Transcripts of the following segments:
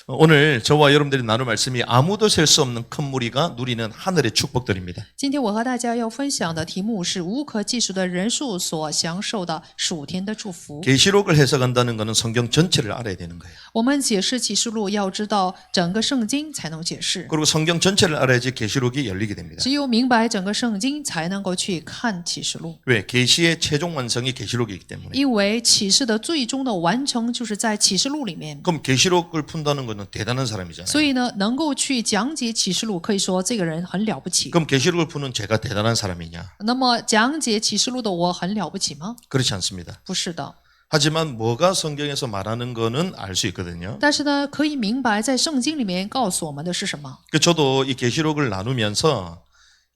오늘 저와 여러분들이 나눌 말씀이 아무도 셀 수 없는 큰 무리가 누리는 하늘의 축복들입니다. 今天我和大家要分享的题目是无可计数的人数所享受的属天的祝福。 계시록을 해석한다는 것은 성경 전체를 알아야 되는 거예요. 我们解释启示录要知道整个圣经才能解释， 그리고 성경 전체를 알아야지 계시록이 열리게 됩니다. 只有明白整个圣经才能够去看启示录。 왜? 계시의 최종 완성이 계시록이기 때문에. 因为启示的最终的完成就是在启示录里面， 그럼 계시록을 푼다는 것은 대단한 사람이잖아요. 所以呢，能够去讲解启示录，可以说这个人很了不起。 그럼 계시록을 푸는 제가 대단한 사람이냐? 那么讲解启示录的我很了不起吗？ 그렇지 않습니다. 不是的。 하지만 뭐가 성경에서 말하는 거는 알 수 있거든요. 但是呢，可以明白在圣经里面告诉我们的是什么。 저도 이 계시록을 나누면서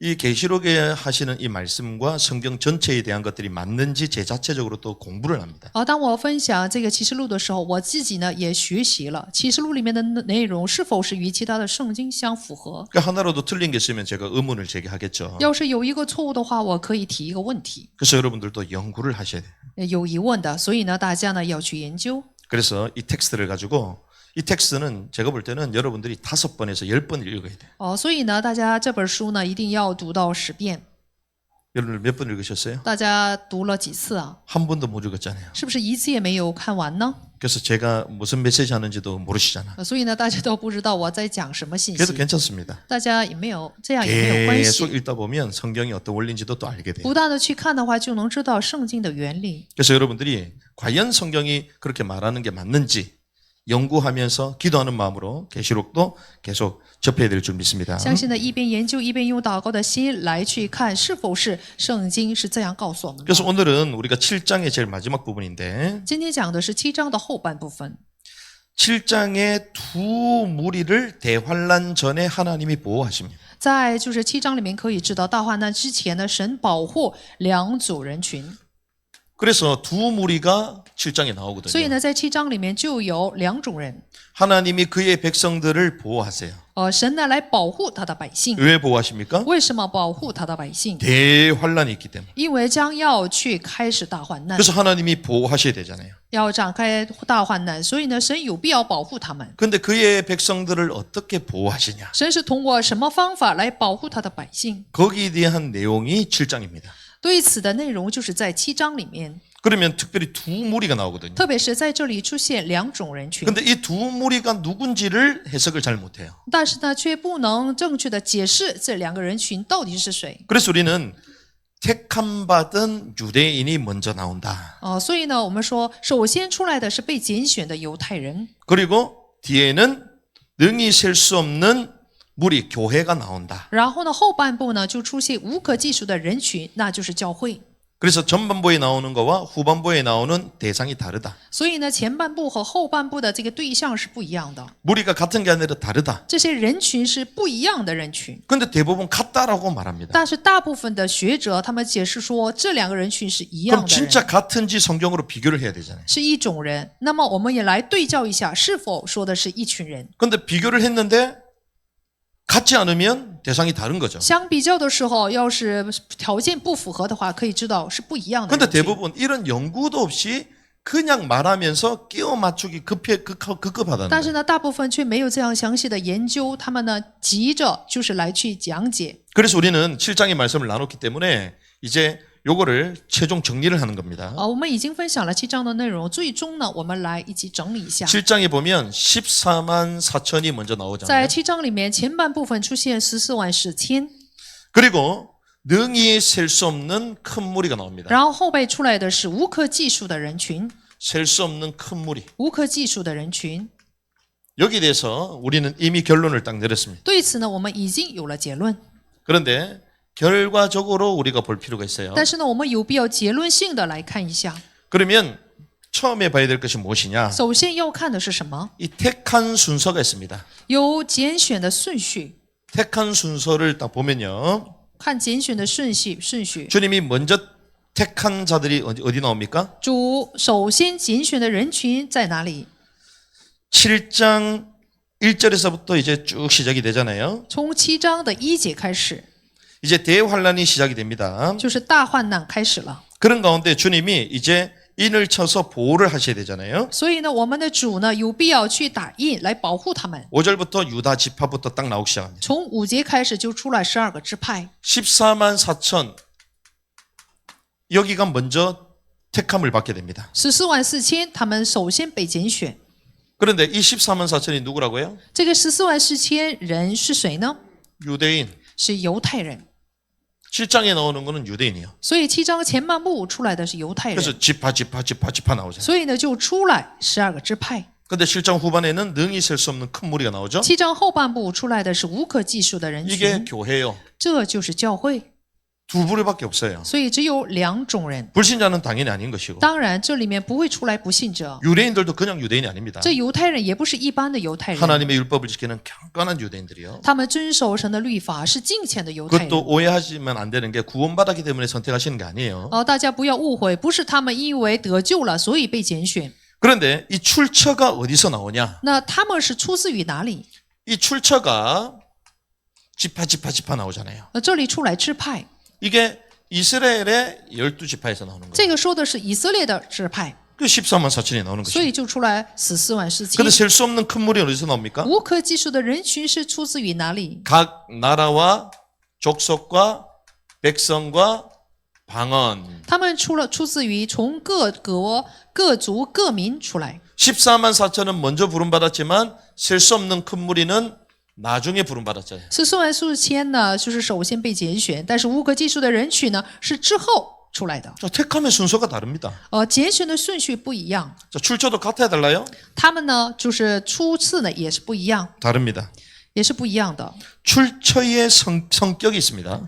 이 계시록에 하시는 이 말씀과 성경 전체에 대한 것들이 맞는지 제 자체적으로 또 공부를 합니다. 当我分享这个启示录的时候，我自己呢也学习了启示录里面的内容是否是与其他的圣经相符合。 그러니까 하나라도 틀린 게 있으면 제가 의문을 제기하겠죠. 要是有一个错误的话，我可以提一个问题。 그래서 여러분들도 연구를 하셔야 돼요. 有疑问的，所以呢，大家呢要去研究。 그래서 이 텍스트를 가지고 이 텍스트는 제가 볼 때는 여러분들이 5번에서 10번을 읽어야 돼요. 所以呢，大家这本书呢一定要读到10遍。 여러분들 몇 번 읽으셨어요? 大家读了几次啊？ 한 번도 못 읽었잖아요. 是不是一次也没有看完呢？ 그래서 제가 무슨 메시지 하는지도 모르시잖아. 所以呢，大家都不知道我在讲什么信 그래도 息。 괜찮습니다. 大家也没有这样也没有关 계속 系。 읽다 보면 성경이 어떤 원리인지도 또 알게 돼요. 不断的去看的话，就能知道圣经的原理。 그래서 여러분들이 과연 성경이 그렇게 말하는 게 맞는지 연구하면서 기도하는 마음으로 계시록도 계속 접해야 될 줄 믿습니다. 相信呢，一边研究一边用祷告的心来去看，是否是圣经是这样告诉我们的。 그래서 오늘은 우리가 7장의 제일 마지막 부분인데 今天讲的是7章的后半部分。 7장의 두 무리를 대환란 전에 하나님이 보호하십니다. 在就是7章里面可以知道，大患难之前呢，神保护两组人群。 그래서 두 무리가 7장에 所以 나오거든요. 呢，在7章里面就有两种人。 하나님이 그의 백성들을 보호하세요. 神呢来保护他的百姓。 왜 보호하십니까? 为什么保护他的百姓？ 대환란이 있기 때문에. 因为将要去开始大患难， 그래서 하나님이 보호하셔야 되잖아요. 要展开大患难，所以呢，神有必要保护他们。 근데 그의 백성들을 어떻게 보호하시냐? 神是通过什么方法来保护他的百姓？ 거기에 대한 내용이 7장입니다. 对此的内容就是在7章里面， 그러면 특별히 두 무리가 나오거든요. 特别是在这里出现两种人群， 근데 이 두 무리가 누군지를 해석을 잘 못해요. 但是呢，却不能正确的解释这两个人群到底是谁。 그래서 우리는 택함 받은 유대인이 먼저 나온다. 所以呢，我们说，首先出来的是被拣选的犹太人， 그리고 뒤에는 능히 셀 수 없는 무리 교회가 나온다. 然后呢，后半部呢就出现无可计数的人群，那就是教会。 그래서 전반부에 나오는 거와 후반부에 나오는 대상이 다르다. 所以呢，前半部和后半部的这个对象是不一样的， 무리가 같은 게 아니라 다르다. 这些人群是不一样的人群。 근데 대부분 같다라고 말합니다. 但是大部分的学者他们解释说，这两个人群是一样 그럼 的人， 진짜 같은지 성경으로 비교를 해야 되잖아요. 是一种人。那么我们也来对照一下，是否说的是一群人？ 근데 비교를 했는데 같지 않으면 대상이 다른 거죠. 相比较的时候，要是条件不符合的话，可以知道是不一样的 근데 人群。 대부분 이런 연구도 없이 그냥 말하면서 끼워 맞추기 급급하다는 但 거예요. 是呢，大部分却没有这样详细的研究，他们呢急着就是来去讲解。 그래서 우리는 7장의 말씀을 나눴기 때문에 이제 요거를 최종 정리를 하는 겁니다. 我们已经分享了7章的内容，最终呢，我们来一起整理一下。 7장에 보면 14만 4천이 먼저 在 나오잖아요. 7章里面，前半部分出现14万4千， 그리고 능히 셀 수 없는 큰 무리가 나옵니다. 然后后背出来的是无可计数的人群， 셀 수 없는 큰 무리. 无可计数的人群。 여기에 대해서 우리는 이미 결론을 딱 내렸습니다. 对此呢，我们已经有了结论。 그런데 결과적으로 우리가 볼 필요가 있어요. 但是呢，我们有必要结论性的来看一下。 그러면 처음에 봐야 될 것이 무엇이냐? 首先要看的是什么？ 이 택한 순서가 있습니다. 有拣选的顺序。 택한 순서를 딱 보면요. 看拣选的顺序。 주님이 먼저 택한 자들이 어디 나옵니까? 主首先拣选的人群在哪里？ 7장 1절에서부터 이제 쭉 시작이 되잖아요. 从7章的1节开始， 이제 대환란이 시작이 됩니다. 就是大患难开始了。 그런 가운데 주님이 이제 인을 쳐서 보호를 하셔야 되잖아요. 所以呢，我们的主呢有必要去打印来保护他们。 5절부터 유다 지파부터 딱 나오기 시작합니다. 从5节开始就出来12个支派， 14만 4천 여기가 먼저 택함을 받게 됩니다. 14万4千，他们首先被拣选。 그런데 이 14만 4천이 누구라고요? 这个14万4千人是谁呢？ 유대인. 是犹太人。 7장에 나오는 거는 유대인이요. 所以7章前半部出来的是犹太人， 그래서 지파 나오잖아요. 所以呢就出来12个支派。 근데 7장 후반에는 능히 셀 수 없는 큰 무리가 나오죠. 7章后半部出来的是无可计数的人 이게 群， 교회요. 这就是教会。 두 부류밖에 없어요. 所以只有2种人。 불신자는 당연히 아닌 것이고 当然，这里面不会出来不信者。 유대인들도 그냥 유대인이 아닙니다. 这犹太人也不是一般的犹太人， 하나님의 율법을 지키는 경건한 유대인들이요. 他们遵守神的律法，是敬虔的犹太人。 그것도 오해하시면 안 되는 게 구원받았기 때문에 선택하시는 게 아니에요. 大家不要误会，不是他们因为得救了，所以被拣选。 그런데 이 출처가 어디서 나오냐? 那他们是出自于哪里？ 이 출처가 지파 나오잖아요. 这里出来支派， 이게 이스라엘의 12지파에서 나오는 거예요. 这个说的是以色列的支派， 그 14만 4천이 나오는 所以 것이죠. 就出来14万4 근데 千。 셀 수 없는 큰 무리는 어디서 나옵니까? 无可计数的人群是出自于哪里？ 각 나라와 족속과 백성과 방언. 他们出自于从各国、各族、各民出来。 14만 4천은 먼저 부름받았지만 셀 수 없는 큰 무리는 나중에 부름받았잖아요. 14万4千呢，就是首先被拣选，但是无可计数的人群呢是之后出来的。 자, 택함의 순서가 다릅니다. 拣选的顺序不一样， 자, 출처도 같아야 달라요? 他们呢就是初次呢也是不一样， 다릅니다. 也是不一样的。 출처의 성격이 있습니다.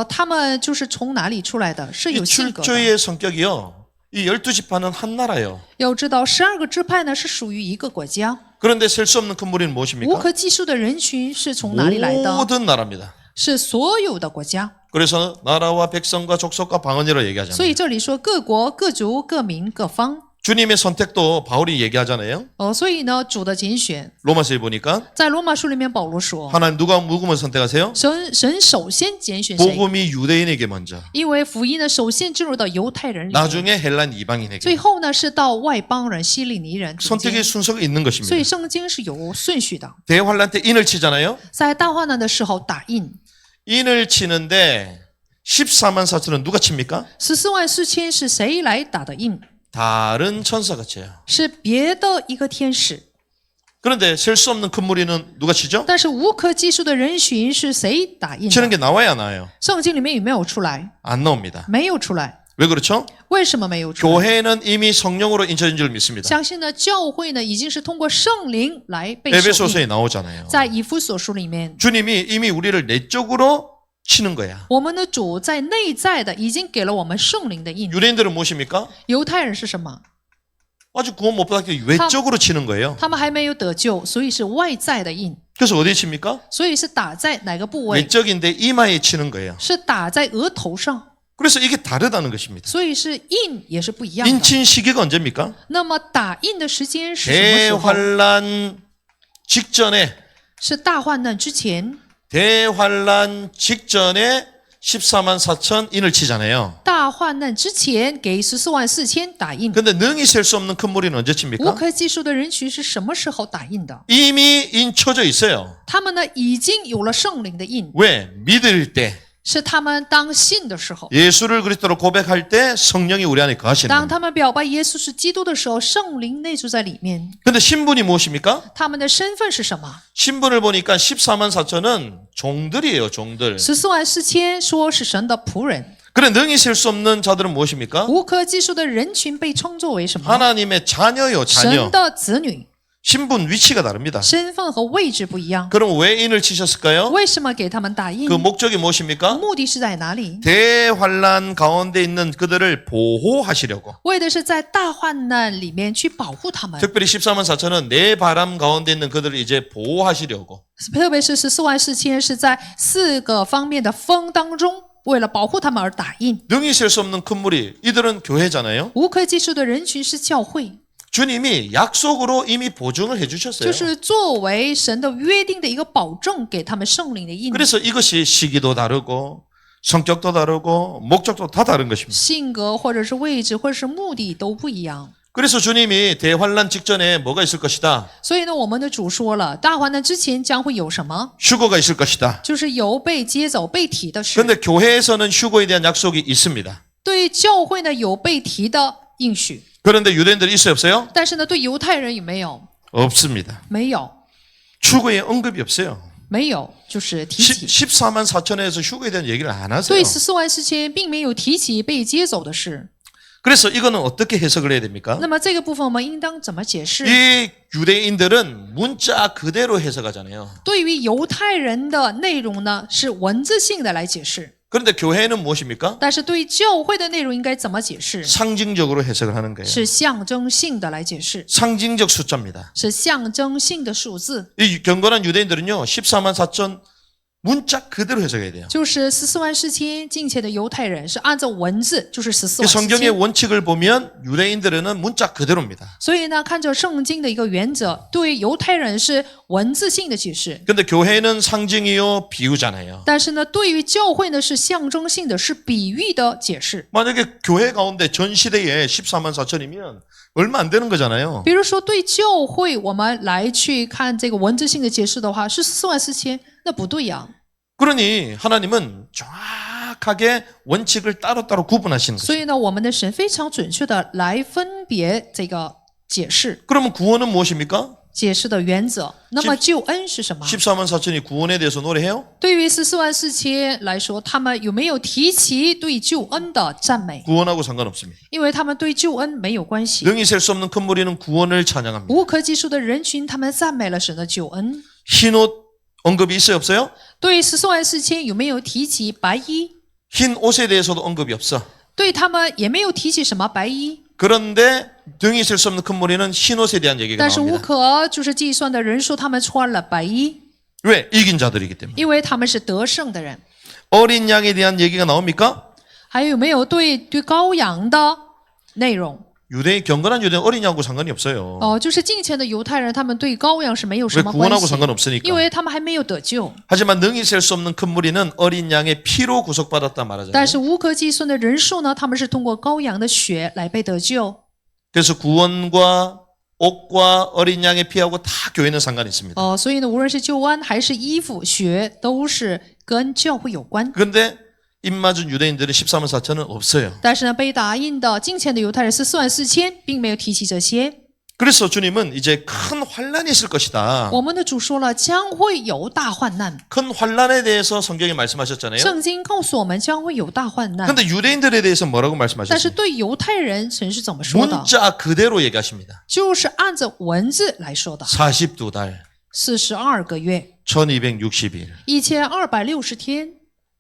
他们就是从哪里出来的，是 이 有性格的。 출처의 성격이요. 이 12지파는 한 나라예요. 要知道12个支派呢是属于一个国家， 그런데 셀 수 없는 큰 무리는 无 무엇입니까? 可计数的人群是从哪里来的？ 모든 나라입니다. 是所有的国家。 그래서 나라와 백성과 족속과 방언이라고 所 얘기하잖아요. 以这里说各国、各族、各民、各方。 주님의 선택도 바울이 얘기하잖아요. 所以呢，主的拣选， 로마서에 보니까 在罗马书里面保罗说， 하나님 누구만 선택하세요? 神首先拣选谁？ 복음이 유대인에게 먼저, 因为福音呢，首先进入到犹太人里面， 나중에 헬란 最 이방인에게. 后呢是到外邦人、希利尼人中间 선택의 。 순서가 있는 所 것입니다. 以圣经是有顺序的。 대환란 때 인을 치잖아요. 在大患难的时候打印， 인을 치는데 14만 4천은 누가 칩니까? 14万4千是谁来打的印？ 다른 천사가 쳐요. 是别的一个天使。 그런데 셀 수 없는 큰 무리는 누가 치죠? 但是无可计数的人群是谁打印 치는 的？ 게 나와야 나와요. 圣经里面有没有出来？ 안 나옵니다. 没有出来。 왜 그렇죠? 为什么没有出来？ 교회는 이미 성령으로 인쳐진 줄 믿습니다. 相信呢，教会呢已经是通过圣灵来被受 에베소서에 印。 나오잖아요. 在以弗所书里面， 주님이 이미 우리를 내적으로 치는 거야. 我们的主在内在的已经给了我们圣灵的印。 유대인들은 무엇입니까? 犹太人是什么？ 아직 구원 못 받았기 외적으로 치는 거예요. 他们还没有得救，所以是外在的印， 그래서 어디에 칩니까? 所以是打在哪个部位？ 외적인데 이마에 치는 거예요. 是打在额头上， 그래서 이게 다르다는 것입니다. 所以是印也是不一样的。 인친 시기가 언제입니까? 那么打印的时间是什么时候？ 대환란 직전에 是大患难之前。 대환란 직전에 14만 4천 인을 치잖아요. 大患难之前给14万4千打印。 근데 능히 셀 수 없는 큰 무리는 언제 无 칩니까? 可计数的人群是什么时候打印的？ 이미 인쳐져 있어요. 他们呢已经有了圣灵的印， 왜? 믿을 때 是他们当信的时候， 예수를 그리스도로 고백할 때 성령이 우리 안에 거하시는 当 겁니다. 他们表白耶稣是基督的时候，圣灵内住在里面。 근데 신분이 무엇입니까? 他们的身份是什么？ 신분을 보니까 14만 4천은 종들이에요, 종들. 14万4千说是神的仆人。 그래 능히 셀 수 없는 자들은 무엇입니까? 无可计数的人群被称作为什么？ 하나님의 자녀요, 神 자녀. 的子女， 신분 위치가 다릅니다. 身份和位置不一样。 그럼 왜 인을 치셨을까요? 为什么给他们打印 그 ？ 목적이 무엇입니까? 目的是在哪里？ 대환란 가운데 있는 그들을 보호하시려고. 为的是在大患难里面去保护他们， 특별히 14만 4천은 내 바람 가운데 있는 그들을 이제 보호하시려고. 特别是14万4千是在4个方面的风当中，为了保护他们而打印。 능히 셀 수 없는 큰 무리. 이들은 교회잖아요. 无可计数的人群是教会， 주님이 약속으로 이미 보증을 就 해주셨어요. 是作为神的约定的一个保证，给他们圣灵的印。 그래서 이것이 시기도 다르고 성격도 다르고 목적도 다 다른 것입니다. 性格或者是位置或者是目的都不一样。 그래서 주님이 대환란 직전에 뭐가 있을 것이다. 所以呢，我们的主说了，大患难之前将会有什么？ 휴거가 있을 것이다. 就是有被接走、被提的事。 그런데 교회에서는 휴거에 대한 약속이 있습니다. 对于教会呢，有被提的应许， 그런데 유대인들이 있어요, 없어요? 但是呢，对犹太人有没有？ 없습니다. 没有， 휴거에 언급이 없어요. 没有，就是提起。 14만 4천에서 휴거에 대한 얘기를 안 하세요. 对14万之前，并没有提起被接走的事。 그래서 이거는 어떻게 해석을 해야 됩니까? 那么这个部分我们应当怎么解释？ 이 유대인들은 문자 그대로 해석하잖아요. 对于犹太人的内容呢，是文字性的来解释， 그런데 교회는 무엇입니까? 但是对于教会的内容应该怎么解释？ 상징적으로 해석을 하는 거예요. 是象征性的来解释， 상징적 숫자입니다. 是象征性的数字， 이 경건한 유대인들은요, 14만 4천 문자 그대로 해석해야 돼요. 就是14万4千敬虔的犹太人是按照文字，就是14 그 万4 성경의 千。 원칙을 보면 유대인들은 문자 그대로입니다. 所以呢，看着圣经的一个原则，对犹太人是文字性的解释， 근데 교회는 상징이요, 비유잖아요. 但是呢，对于教会呢是象征性的，是比喻的解释。 만약에 교회 가운데 전 시대에 14만 4천이면 얼마 안 되는 거잖아요. 比如说，对教会我们来去看这个文字性的解释的话，是14万4千，那不对呀。 그러니 하나님은 정확하게 원칙을 따로따로 구분하시는 所 거죠. 以呢，我们的神非常准确的来分别这个解释， 그러면 구원은 무엇입니까? 解释的原则。那么救恩是什么？ 14만 4천이 구원에 대해서 노래해요? 对于14万4千来说，他们有没有提起对救恩的赞美？ 구원하고 상관없습니다. 因为他们对救恩没有关系。 능히 셀 수 없는 큰 무리는 구원을 찬양합니다. 无可计数的人群，他们赞美了神的救恩。 흰옷 언급이 있어요, 없어요? 对14万4千有没有提及白衣？ 흰 옷에 대해서도 언급이 없어. 对他们也没有提起什么白衣。 그런데 등이 셀 수 없는 큰 무리는 흰 옷에 대한 얘기가 但是无 나옵니다. 可就是计算的人数，他们穿了白衣， 왜? 이긴 자들이기 때문에. 因为他们是得胜的人。 어린 양에 대한 얘기가 나옵니까? 还有没有对羔羊的内容？ 유대 경건한 유대는 어린 양하고 상관이 없어요. 就是敬虔的犹太人，他们对羔羊是没有 왜 什么关 구원하고 系， 상관없으니까. 因为他们还没有得救。 하지만 능히 셀 수 없는 큰 무리는 어린 양의 피로 구속받았다 但 말하잖아요. 是无可计算的人数呢，他们是通过羔羊的血来被得救。 그래서 구원과 옷과 어린 양의 피하고 다 교회는 상관이 있습니다. 所以呢，无论是救恩还是衣服、血，都是跟教会有关。 그런데 입맞은 유대인들은 14만 4천은 없어요. 但是呢，被打印的敬虔的犹太人14万4千，并没有提起这些。 그래서 주님은 이제 큰 환란이 있을 것이다. 我们的主说了，将会有大患难。 큰 환란에 대해서 성경이 말씀하셨잖아요. 圣经告诉我们将会有大患难， 그런데 유대인들에 대해서 뭐라고 但是 말씀하셨어요? 对犹太人，神是怎么说的？ 문자 그대로 얘기하십니다. 就是按照文字来说的。 42달, 42个月， 1260일, 1260天，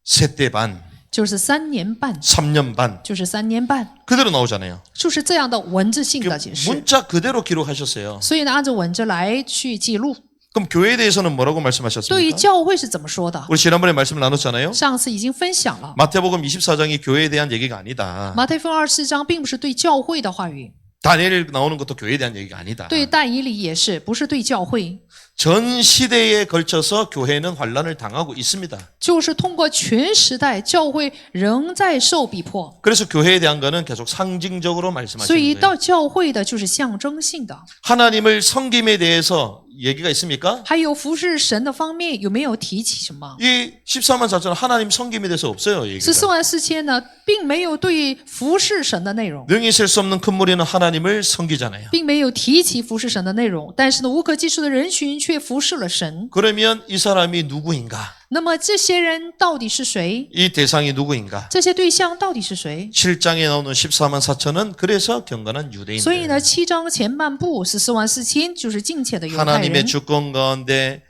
세대 반, 就是3年半， 3년 반. 就是3年半， 그대로 나오잖아요. 就是这样的文字性的解释。 문자 그대로 기록하셨어요. 所以呢，按照文字来去记录。 그럼 교회에 대해서는 뭐라고 对于 말씀하셨습니까? 教会是怎么说的？ 우리 지난번에 말씀을 나눴잖아요. 上次已经分享了， 마태복음 24장이 교회에 대한 얘기가 아니다. 马太福音24章并不是对教会的话语， 다니엘 나오는 것도 교회에 대한 얘기가 아니다. 对但以理也是，不是对教会， 전 시대에 걸쳐서 교회는 환란을 당하고 있습니다. 就是通过全时代，教会仍在受逼迫。 그래서 교회에 대한 거는 계속 상징적으로 所以 말씀하시는 거예요. 到教会的就是象征性的。 하나님을 섬김에 대해서 얘기가 있습니까? 还有服侍神的方面有没有提起什么？ 이 14만 4천 하나님 섬김에 대해서 없어요. 얘기가. 14万4千呢，并没有对服侍神的内容， 능히 셀 수 없는 큰 무리는 하나님을 섬기잖아요. 并没有提起服侍神的内容。但是呢，无可计数的人群却服侍了神。 그러면 이 사람이 누구인가? 那么这些人到底是谁？ 이 대상이 누구인가? 这些对象到底是谁？ 7장에 나오는 14만 4천은 그래서 경건한 所以 유대인들. 呢，7章前半部14万4千就是敬虔的犹太 하나님의 人。 주권 가운데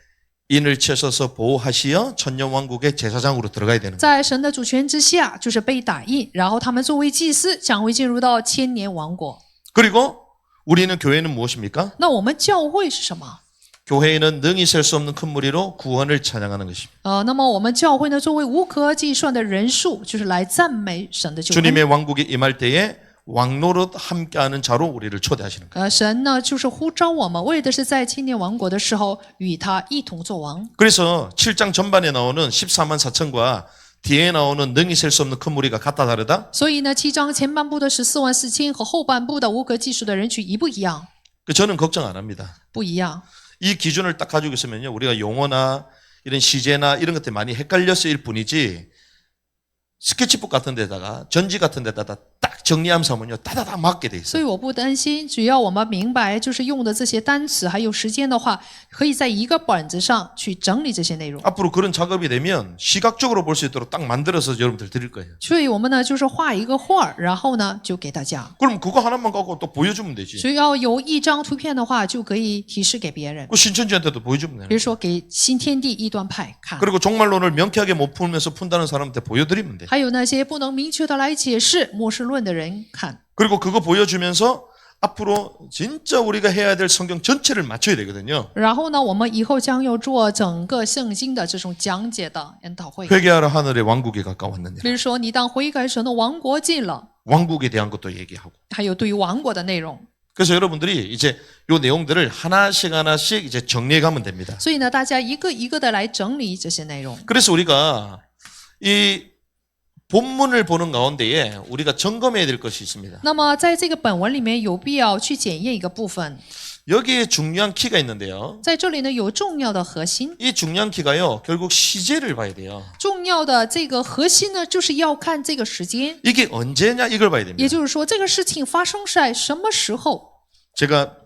인을 채서서 보호하시어 천년왕국의 제사장으로 들어가야 되는 거예요. 在神的主权之下，就是被打印，然后他们作为祭司，将会进入到千年王国。 그리고 우리는 교회는 무엇입니까? 那我们教会是什么？ 교회는 능히 셀 수 없는 큰 무리로 구원을 찬양하는 것입니다. 那么我们教会呢，作为无可计算的人数，就是来赞美神的救恩。 주님의 왕국에 임할 때에 왕노릇 함께하는 자로 우리를 초대하시는 거예요. 神呢，就是呼召我们，为的是在千年王国的时候与他一同作王。 그래서 7장 전반에 나오는 14만 4천과 뒤에 나오는 능히 셀 수 없는 큰 무리가 같다 다르다? 所以呢，7章前半部的144000和后半部的无可计数的人群一不一样？ 저는 걱정 안 합니다. 不一样。 이 기준을 딱 가지고 있으면요, 우리가 용어나 이런 시제나 이런 것들 많이 헷갈려 쓰일 뿐이지, 스케치북 같은 데다가 전지 같은 데다가 딱 정리하면서 하면요, 따다닥 맞게 돼 所 있어요. 以我不担心，只要我们明白就是用的这些单词还有时间的话，可以在一个本子上去整理这些内容。 앞으로 그런 작업이 되면 시각적으로 볼 수 있도록 딱 만들어서 여러분들 드릴 거예요. 所以我们呢就是画一个画，然后呢就给大家。 그럼 그거 하나만 갖고 또 보여주면 되지. 只要有一张图片的话，就可以提示给别人。 그 신천지한테도 보여주면 比 돼요. 如说给新天地异端派看， 그리고 종말론을 명쾌하게 못 풀면서 푼다는 사람한테 보여드리면 돼. 还有那些不能明确的来解释末世论的人看。 그리고 그거 보여주면서 앞으로 진짜 우리가 해야 될 성경 전체를 맞춰야 되거든요. 然后呢，我们以后将要做整个圣经的这种讲解的研讨会。 회개하라 하늘의 왕국에 가까웠느니라. 比如说，你当悔改神的王国近了， 왕국에 대한 것도 얘기하고. 还有对于王国的内容。 그래서 여러분들이 이제 요 내용들을 하나씩 하나씩 이제 정리해 가면 됩니다. 所以呢，大家一个一个的来整理这些内容。 그래서 우리가 이 본문을 보는 가운데에 우리가 점검해야 될 것이 있습니다. 那么在这个本文里面，有必要去检验一个部分。 여기에 중요한 키가 있는데요. 在这里呢，有重要的核心。 이 중요한 키가요, 결국 시제를 봐야 돼요. 重要的这个核心呢，就是要看这个时间， 이게 언제냐 이걸 봐야 也 됩니다. 就是说，这个事情发生在什么时候。 제가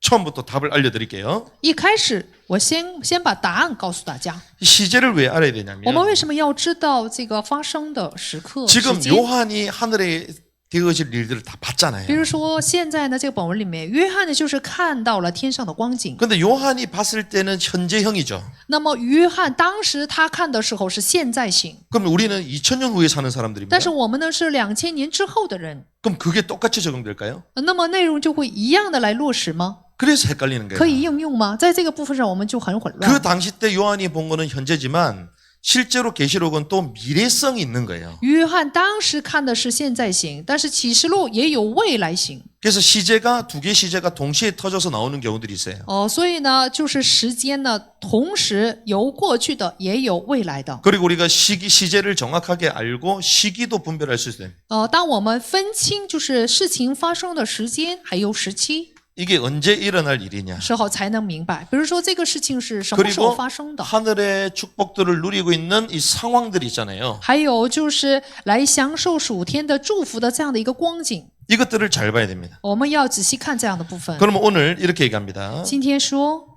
처음부터 답을 알려드릴게요. 一开始，我先把答案告诉大家。 이 시제를 왜 알아야 我们为 되냐면 什么要知道这个发生的时刻、时 지금 间？ 요한이 하늘에 되어질 일들을 다 比 봤잖아요. 如说，现在呢，这个本文里面，约翰呢就是看到了天上的光景。 근데 요한이 봤을 때는 현재형이죠. 那么，约翰当时他看的时候是现在性， 그럼 우리는 2000년 후에 사는 사람들입니다. 但是我们呢是2000年之后的人。 그럼 그게 똑같이 적용될까요? 那么内容就会一样的来落实吗？ 그래서 헷갈리는 可 거예요. 以应用吗？在这个部分上，我们就很混乱。 그 당시 때 요한이 본 거는 현재지만 실제로 계시록은 또 미래성이 있는 거예요. 约翰当时看的是现在型，但是启示录也有未来型。 그래서 시제가 두 개 시제가 동시에 터져서 나오는 경우들이 있어요. 所以呢，就是时间呢，同时有过去的，也有未来的。 그리고 우리가 시제를 정확하게 알고 시기도 분별할 수 있어요. 当我们分清就是事情发生的时间还有时期 이게 언제 일어날 일이냐. 时候，才能明白。比如说这个事情是什么时候 그리고 发生的， 하늘의 축복들을 누리고 있는 이 상황들이 있잖아요. 还有就是来享受属天的祝福的这样的一个光景， 이것들을 잘 봐야 됩니다. 我们要仔细看这样的部分。 그러면 오늘 이렇게 얘기합니다. 今天说，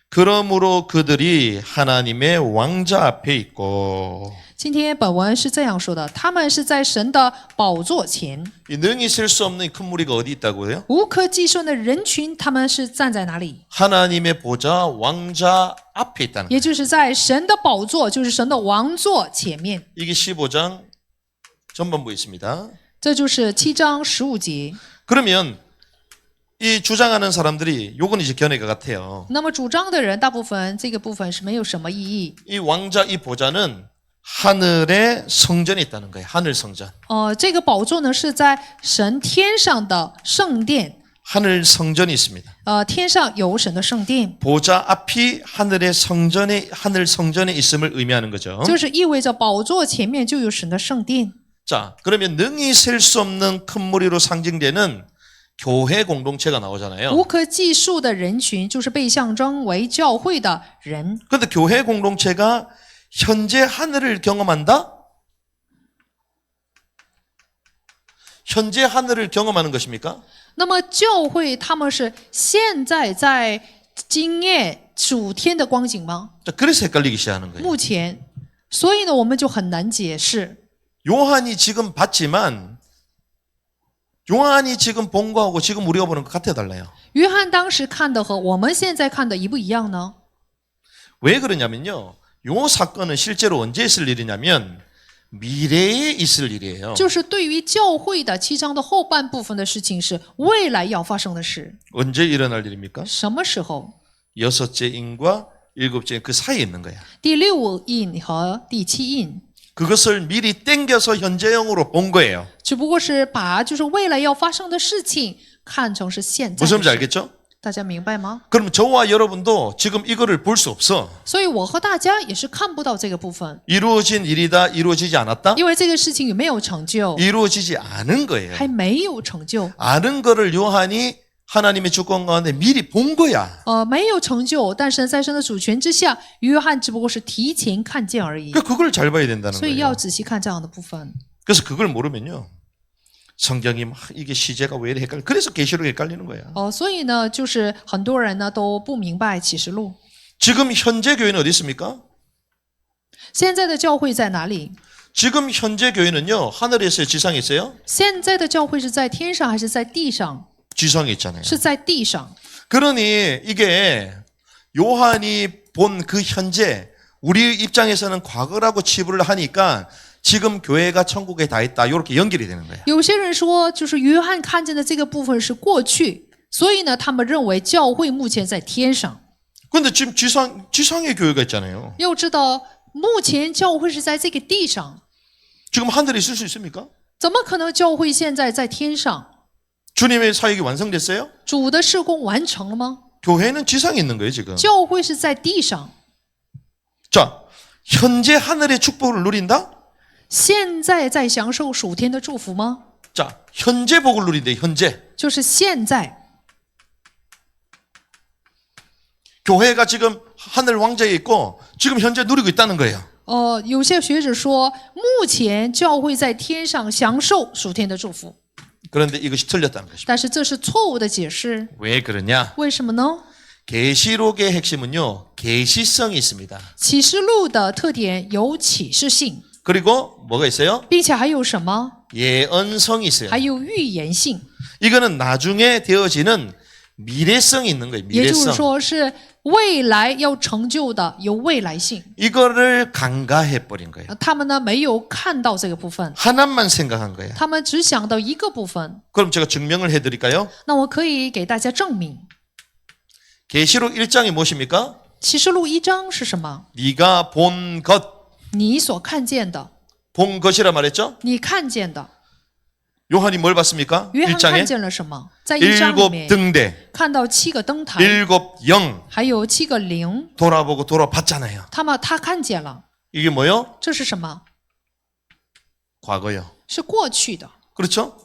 그러므로 그들이 하나님의 왕자 앞에 있고 今天本文是这样说的：他们是在神的宝座前， 이 능히 셀 수 없는 큰 무리가 어디 있다고요? 无可计算的人群，他们是站在哪里？ 하나님의 보좌 왕자 앞에 있다는 거예요. 也就是在神的宝座，就是神的王座前面。 이게 15장 전반부에 있습니다. 这就是7章15节。 그러면 이 주장하는 사람들이 요건 이제 견해가 같아요. 那么主张的人，大部分这个部分是没有什么意义。 이 왕자 이 보좌는 하늘의 성전에 있다는 거예요. 하늘 성전. 这个宝座呢是在神天上的圣殿， 하늘 성전이 있습니다. 天上有神的圣殿， 보좌 앞이 하늘 성전에 있음을 의미하는 거죠. 就是意味着宝座前面就有神的圣殿。 자, 그러면 능히 셀 수 없는 큰 무리로 상징되는 교회 공동체가 나오잖아요. 无可计数的人群，就是被象征为教会的人。 그런데 교회 공동체가 현재 하늘을 경험한다? 현재 하늘을 경험하는 것입니까? 那么教会他们是现在在经验属天的光景吗？ 자, 그래서 헷갈리기 시작하는 거예요. 目前，所以呢，我们就很难解释。 요한이 지금 봤지만 요한이 지금 본 거하고 지금 우리가 보는 거 같아 달라요. 约翰当时看的和我们现在看的一不一样呢？ 왜 그러냐면요. 요 사건은 실제로 언제 있을 일이냐면 미래에 있을 일이에요. 就是对于教会的7章的后半部分的事情是未来要发生的事， 언제 일어날 일입니까? 什么时候？ 여섯째 인과 일곱째 그 사이에 있는 거야. 第6印和第7印， 그것을 미리 땡겨서 현재형으로 본 거예요. 只不过是把就是未来要发生的事情看成是现在的 무슨 말인지 事。 알겠죠? 大家明白吗？ 그럼 저와 여러분도 지금 이거를 볼 수 없어. 所以我和大家也是看不到这个部分， 이루어진 일이다, 이루어지지 않았다? 因为这个事情有没有成就， 이루어지지 않은 거예요. 还没有成就， 아는 거를 요한이 하나님의 주권 가운데 미리 본 거야. 没有成就，但是在神的主权之下，约翰只不过是提前看见而已， 그러니까 그걸 잘 봐야 된다는 所以要 거예요. 仔细看这样的部分。 그래서 그걸 모르면요. 성경이 막 이게 시제가 왜 이래 헷갈려. 그래서 계시록이 헷갈리는 거야. 所以呢，就是很多人呢都不明白启示录。 지금 현재 교회는 어디 있습니까? 现在的教会在哪里？ 지금 현재 교회는요. 하늘에 있어요? 지상에 있어요? 现在的教会是在天上还是在地上？ 지상에 있잖아요. 是在地上。 그러니 이게 요한이 본 그 현재 우리 입장에서는 과거라고 치부를 하니까 지금 교회가 천국에 다 있다. 이렇게 연결이 되는 거예요. 有些人说，就是约翰看见的这个部分是过去，所以呢，他们认为教会目前在天上。 근데 지금 지상에 교회가 있잖아요. 要知道，目前教会是在这个地上， 지금 하늘에 있을 수 있습니까? 怎么可能教会现在在天上？ 주님의 사역이 완성됐어요? 主的事工完成了吗？ 교회는 지상에 있는 거예요, 지금. 教会是在地上， 자, 현재 하늘의 축복을 누린다? 现在在享受属天的祝福吗？ 자, 현재 복을 누린대, 현재. 就是现在， 교회가 지금 하늘 왕자에 있고 지금 현재 누리고 있다는 거예요. 有些学者说，目前教会在天上享受属天的祝福， 그런데 이것이 틀렸다는 것입니다. 但是这是错误的解释。 왜 그러냐? 为什么呢？ 계시록의 핵심은요. 계시성이 있습니다. 启示录的特点有启示性， 그리고 뭐가 있어요? 并且还有什么？ 예언성이 있어요. 还有预言性， 이거는 나중에 되어지는 미래성이 있는 거예요. 也就是 미래성. 说是未来要成就的，有未来性。 이거를 간과해 버린 거예요. 他们呢没有看到这个部分， 하나만 생각한 거예요. 他们只想到一个部分。 그럼 제가 증명을 해드릴까요? 那我可以给大家证明， 계시록 1장이 무엇입니까? 启示录1章是什么？ 네가 본 것, 你所看见的， 본 것이라 말했죠? 你看见的。 요한이 뭘 봤습니까? 约翰看 1장에 见了什么？在1章里 7面 등대, 看到7个灯台， 7 영 还有7个灵， 돌아보고 돌아봤잖아요. 他看见了， 이게 뭐요? 这是什么？ 과거요. 是过去的。 그렇죠?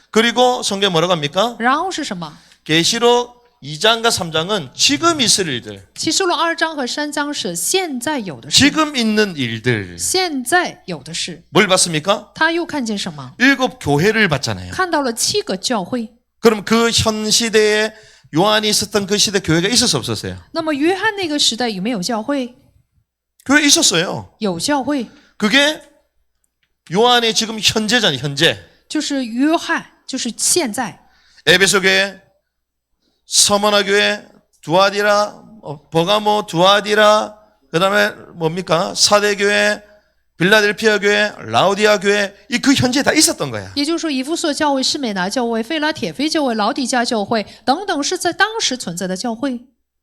그리고 성경 뭐라고 합니까? 然后是什么？ 계시록 2장과 3장은 지금 있을 일들, 启示录2章和3章是现在有的事， 지금 있는 일들. 现在有的事。 뭘 봤습니까? 他又看见什么？ 7 교회를 봤잖아요. 看到了7个教会。 그럼 그 현 시대에 요한이 있었던 그 시대 교회가 있었어 없었어요? 那么约翰那个时代有没有教会？ 교회 있었어요. 有教会， 그게 요한의 지금 현재잖아요. 현재. 就是约翰，就是现在。 에베소 교회, 서머나 교회, 두아디라, 버가모, 두아디라, 그다음에 뭡니까? 사대 교회, 빌라델피아 교회, 라우디아 교회, 이 그 현재에 다 있었던 거야. 也就是说，以弗所教会、士美拿教会、费拉铁菲教会、老底加教会等等，是在当时存在的教会。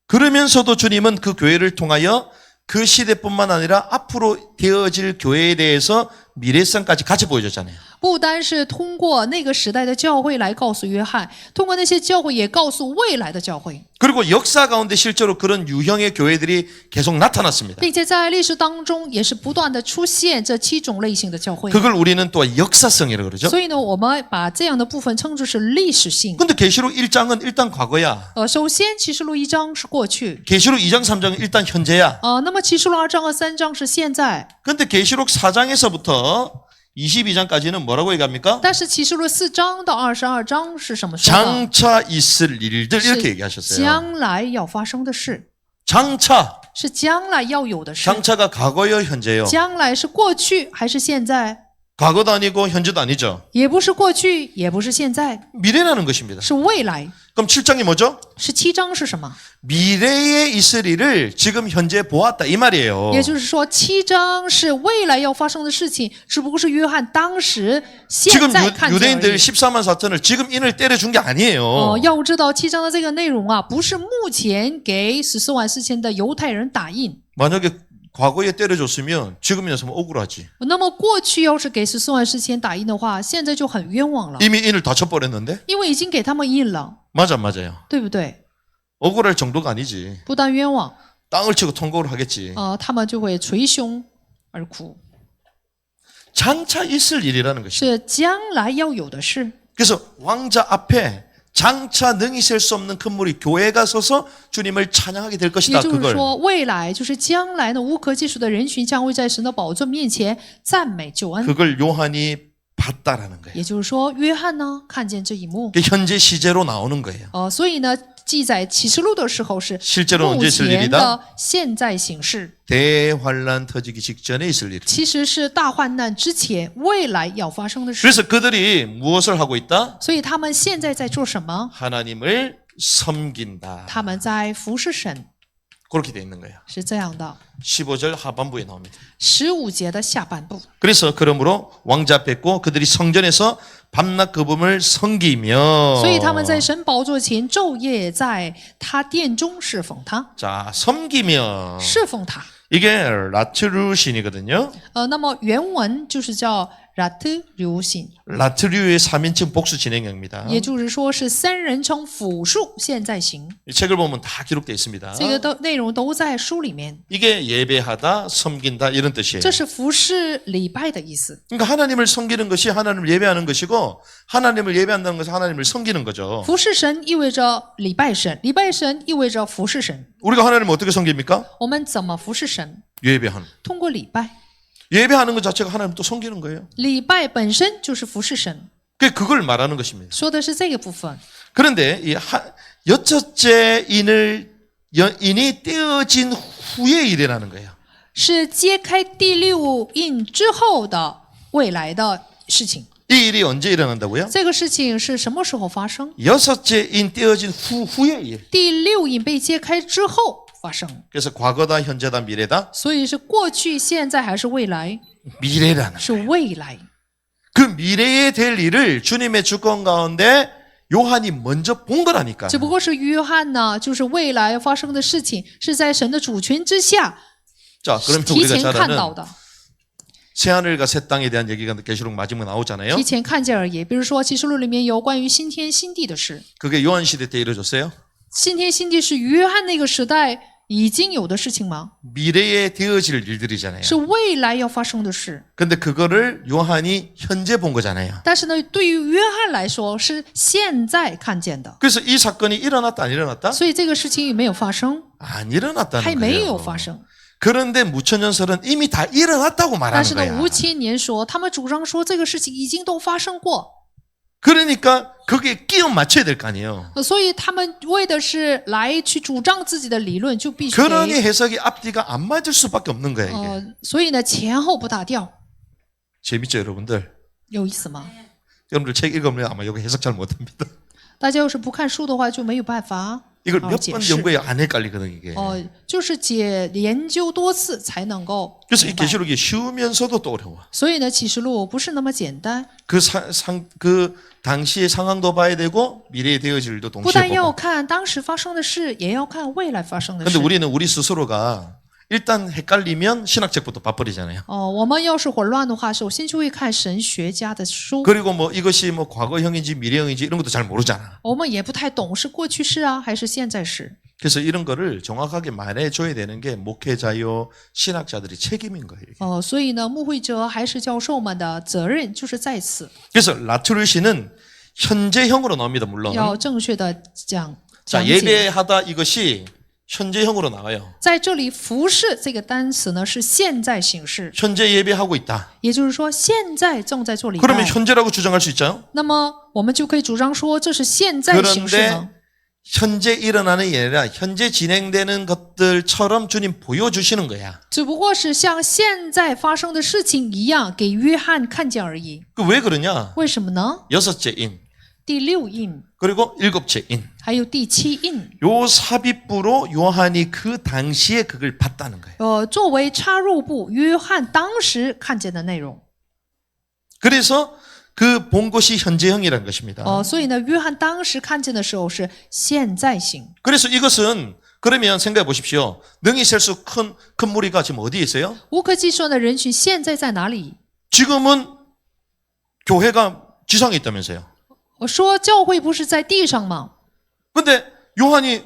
그러면서도 주님은 그 교회를 통하여 그 시대뿐만 아니라 앞으로 되어질 교회에 대해서 미래성까지 같이 보여줬잖아요. 不单是通过那个时代的教会来告诉约翰，通过那些教会也告诉未来的教会， 그리고 역사 가운데 실제로 그런 유형의 교회들이 계속 나타났습니다. 并且在历史当中也是不断的出现这7种类型的教会。 그걸 우리는 또 역사성이라고 그러죠. 所以呢，我们把这样的部分称之是历史性。 근데 계시록 1장은 일단 과거야. 首先启示录1章是过去， 계시록 2장 3장은 일단 현재야. 那么启示录2章和3章是现在， 근데 계시록 4장에서부터 22장까지는 뭐라고 얘기합니까? 但是启示录4章到22章是什么说的？ 장차 있을 일들 이렇게 是 얘기하셨어요. 将来要发生的事， 장차. 是将来要有的事。 장차가 과거요, 현재요? 将来是过去还是现在？ 과거도 아니고 현재도 아니죠. 也不是过去，也不是现在， 미래라는 것입니다. 是未来。 그럼 7장이 뭐죠? 17章是什么？ 미래에 있을 일을 지금 현재 보았다 이 말이에요. 也就是说，7章是未来要发生的事情，只不过是约翰当时现 지금 在看见而 유대인들 已。 14만 4천을 지금 인을 때려준 게 아니에요. 要知道7章的这个内容啊，不是目前给14万4千的犹太人打印。 만약에 과거에 때려줬으면 지금이었으면 억울하지. 那么过去要是给14万4千打印的话，现在就很冤枉了， 이미 인을 다 쳐버렸는데? 因为已经给他们印了， 맞아요. 对不对？ 억울할 정도가 아니지. 不但冤枉， 땅을 치고 통곡을 하겠지. 他们就会捶胸而哭， 장차 있을 일이라는 것이. 是将来要有的事。 그래서 왕자 앞에 장차 능히 셀 수 없는 큰 무리 교회가 서서 주님을 찬양하게 될 也 것이다. 就是 그걸 说，未来就是将来的无可计数的人群将会在神的宝座面前赞美救恩。 그걸 요한이 봤다라는 거예요. 也就是说，约翰呢看见这一幕， 그게 현재 시제로 나오는 거예요. 所以呢，记载启示录的时候是 실제로 目 언제 있을 前 일이다? 的现在形式， 대환란 터지기 직전에 있을 일. 其实是大患难之前未来要发生的事。 그래서 그들이 무엇을 하고 있다? 所以他们现在在做什么？ 하나님을 섬긴다. 他们在服侍神， 그렇게 돼 있는 거예요. 是这样的。 15절 하반부에 나옵니다. 15节的下半部， 그래서 그러므로 왕자 앞에 있고 그들이 성전에서 밤낮 그분을 섬기며 所以他们在神宝座前昼夜在他殿中侍奉他， 자 섬기며 侍奉他。 이게 라트루신이거든요. 那么原文就是叫 라트 류신， 라트류의 3인칭 복수 진행형입니다. 也就是说是三人称复数现在形。 이 책을 보면 다 기록되어 있습니다. 这个的内容都在书里面。 이게 예배하다, 섬긴다 이런 뜻이에요. 这是服侍礼拜的意思。 그러니까 하나님을 섬기는 것이 하나님을 예배하는 것이고 하나님을 예배한다는 것은 하나님을 섬기는 거죠. 服侍神意味着礼拜神，礼拜神意味着服侍神。 우리가 하나님을 어떻게 섬깁니까? 我们怎么服侍神？ 예배하는. 通过礼拜， 예배하는 것 자체가 하나님 또 섬기는 거예요. 礼拜本身就是服侍神， 그걸 말하는 것입니다. 说的是这个部分。 그런데 이 여섯째 인이 떼어진 후에 일어나는 거예요. 是揭开第六印之后的未来的事情。 이 일이 언제 일어난다고요? 这个事情是什么时候发生？ 여섯째 인 떼어진 후의 일. 第六印被揭开之后发生， 그래서 과거다, 현재다, 미래다. 所以是过去、现在还是未来？ 미래라는. 是未来。 그 미래에 될 일을 주님의 주권 가운데 요한이 먼저 본 거라니까. 只不过是约翰呢，就是未来发生的事情是在神的主权之下 자, 그러면 提 우리가 前 잘 看 아는 到的， 새하늘과 새 땅에 대한 얘기가 계시록 마지막에 나오잖아요. 提前看见而已。比如说启示录里面有关于新天新地的事， 그게 요한 시대 때 이루어졌어요. 新天新地是约翰那个时代已经有的事情吗？ 미래에 되어질 일들이잖아요. 是未来要发生的事。 근데 그거를 요한이 현재 본 거잖아요. 但是呢，对于约翰来说是现在看见的， 그래서 이 사건이 일어났다 안 일어났다? 所以这个事情也没有发生， 안 일어났다는 还没有 거예요. 发生。 그런데 무천년설은 이미 다 일어났다고 但 말하는 是呢， 거야. 无千年说他们主张说这个事情已经都发生过， 그러니까 거기에 끼워 맞춰야 될 거 아니에요. 所以他们为的是来去主张自己的理论，就必须 그러니 得 해석이 앞뒤가 안 맞을 수밖에 없는 거예요. 이게. 所以呢前后不搭调， 재밌죠, 여러분들? 有意思吗？ 여러분들 책 읽으면 아마 여기 해석 잘 못합니다. 大家要是不看书的话，就没有办法 이걸 好 몇 解 번 释。 연구해 안 헷갈리거든 이게. 就是研究多次才能够 그래서 이 明白。 계시록이 쉬우면서도 또 어려워. 所以呢，启示录不是那么简单， 그 당시의 상황도 봐야 되고 미래에 되어질 일도 不 동시에 但要 보고. 看当时发生的事，也要看未来发生的 근데 事。 우리는 우리 스스로가 일단 헷갈리면 신학책부터 봐버리잖아요. 我们要是混乱的话，首先就会看神学家的书， 그리고 뭐 이것이 뭐 과거형인지 미래형인지 이런 것도 잘 모르잖아. 我们也不太懂是过去式啊，还是现在式。 그래서 이런 거를 정확하게 말해줘야 되는 게 목회자요 신학자들의 책임인 거예요. 所以呢，牧会者还是教授们的责任就是在此， 그래서 라트루시는 현재형으로 나옵니다. 물론. 要正确的讲 자 解。 예배하다 이것이 현재형으로 나와요. 在这里，服侍这个单词呢是现在形式， 현재 예배하고 있다. 也就是说现在正在做礼 그러면 拜。 현재라고 주장할 수 있죠. 那么我们就可以主张说这是现在形式 그런데 呢？ 현재 일어나는 게 아니라 현재 진행되는 것들처럼 주님 보여주시는 거야. 只不过是像现在发生的事情一样给约翰看见而已。 그 왜 그러냐? 为什么呢？ 여섯째 인 第六印 그리고 일곱째 인. 还有第七印， 요 삽입부로 요한이 그 당시에 그걸 봤다는 거예요. 作为插入部，约翰当时看见的内容。 그래서 그 본 것이 현재형이라는 것입니다. 所以呢，约翰当时看见的时候是现在形。 그래서 이것은 그러면 생각해 보십시오. 능히 셀 수 큰 무리가 지금 어디에 있어요? 无可计算的人群现在在哪里？ 지금은 교회가 지상에 있다면서요. 我说教会不是在地上吗？ 근데 요한이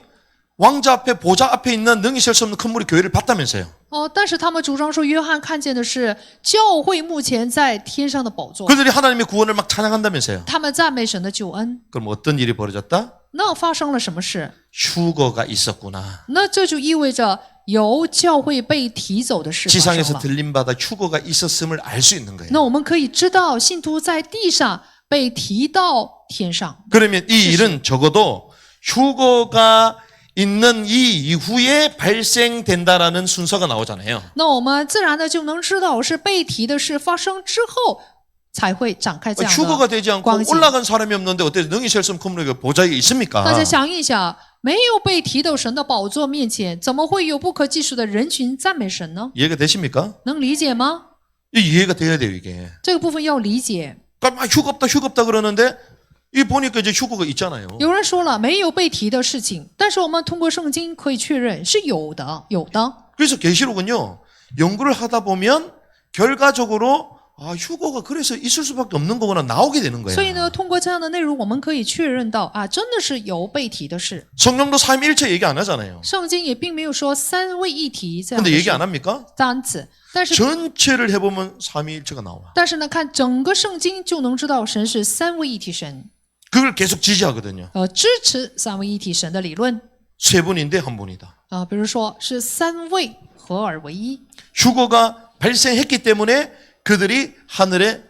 왕자 앞에 보좌 앞에 있는 능히 셀 수 없는 큰 물이 교회를 봤다면서요. 但是他们主张说，约翰看见的是教会目前在天上的宝座， 그들이 하나님의 구원을 막 찬양한다면서요. 他们赞美神的救恩。 그럼 어떤 일이 벌어졌다? 那发生了什么事？ 휴거가 있었구나. 那这就意味着由教会被提走的事发生 지상에서 了。 들림받아 휴거가 있었음을 알 수 있는 거예요. 那我们可以知道，信徒在地上被提到天上。 그러면 이 일은 적어도 휴거가 있는 이 이후에 발생된다라는 순서가 나오잖아요. 那我们自然的就能知道，是被提的事发生之后才会展开这样 휴거가 되지 的 않고 光景。 올라간 사람이 없는데 어떻게 능히 셀 수 없는 큰 물이 보좌에 있습니까? 大家想一想，没有被提到神的宝座面前，怎么会有不可计数的人群赞美神呢？ 이해가 되십니까? 能理解吗？ 이 이해가 돼야 돼요, 이게. 这个部分要理解。 그러니까 막 휴거 없다 그러는데 이 보니까 이제 휴거가 있잖아요. 有人说了没有被提的事情，但是我们通过圣经可以确认是有的，有的。 그래서 계시록은요. 연구를 하다 보면 결과적으로 휴거가 그래서 있을 수밖에 없는 거구나 나오게 되는 所以 거예요. 呢，通过这样的内容，我们可以确认到真的是有被提的事。 성령도 삼위일체 얘기 안 하잖아요. 圣经也并没有说三位一体这样 근데 的 얘기 안 事 합니까? 单词，但是 전체를 해보면 삼위일체가 나와. 呢，看整个圣经就能知道神是三位一体神， 그걸 계속 지지하거든요. 支持三位一体神的理论 세 분인데 한 분이다. 比如说是三位合而为一。 휴거가 발생했기 때문에 그들이 하늘의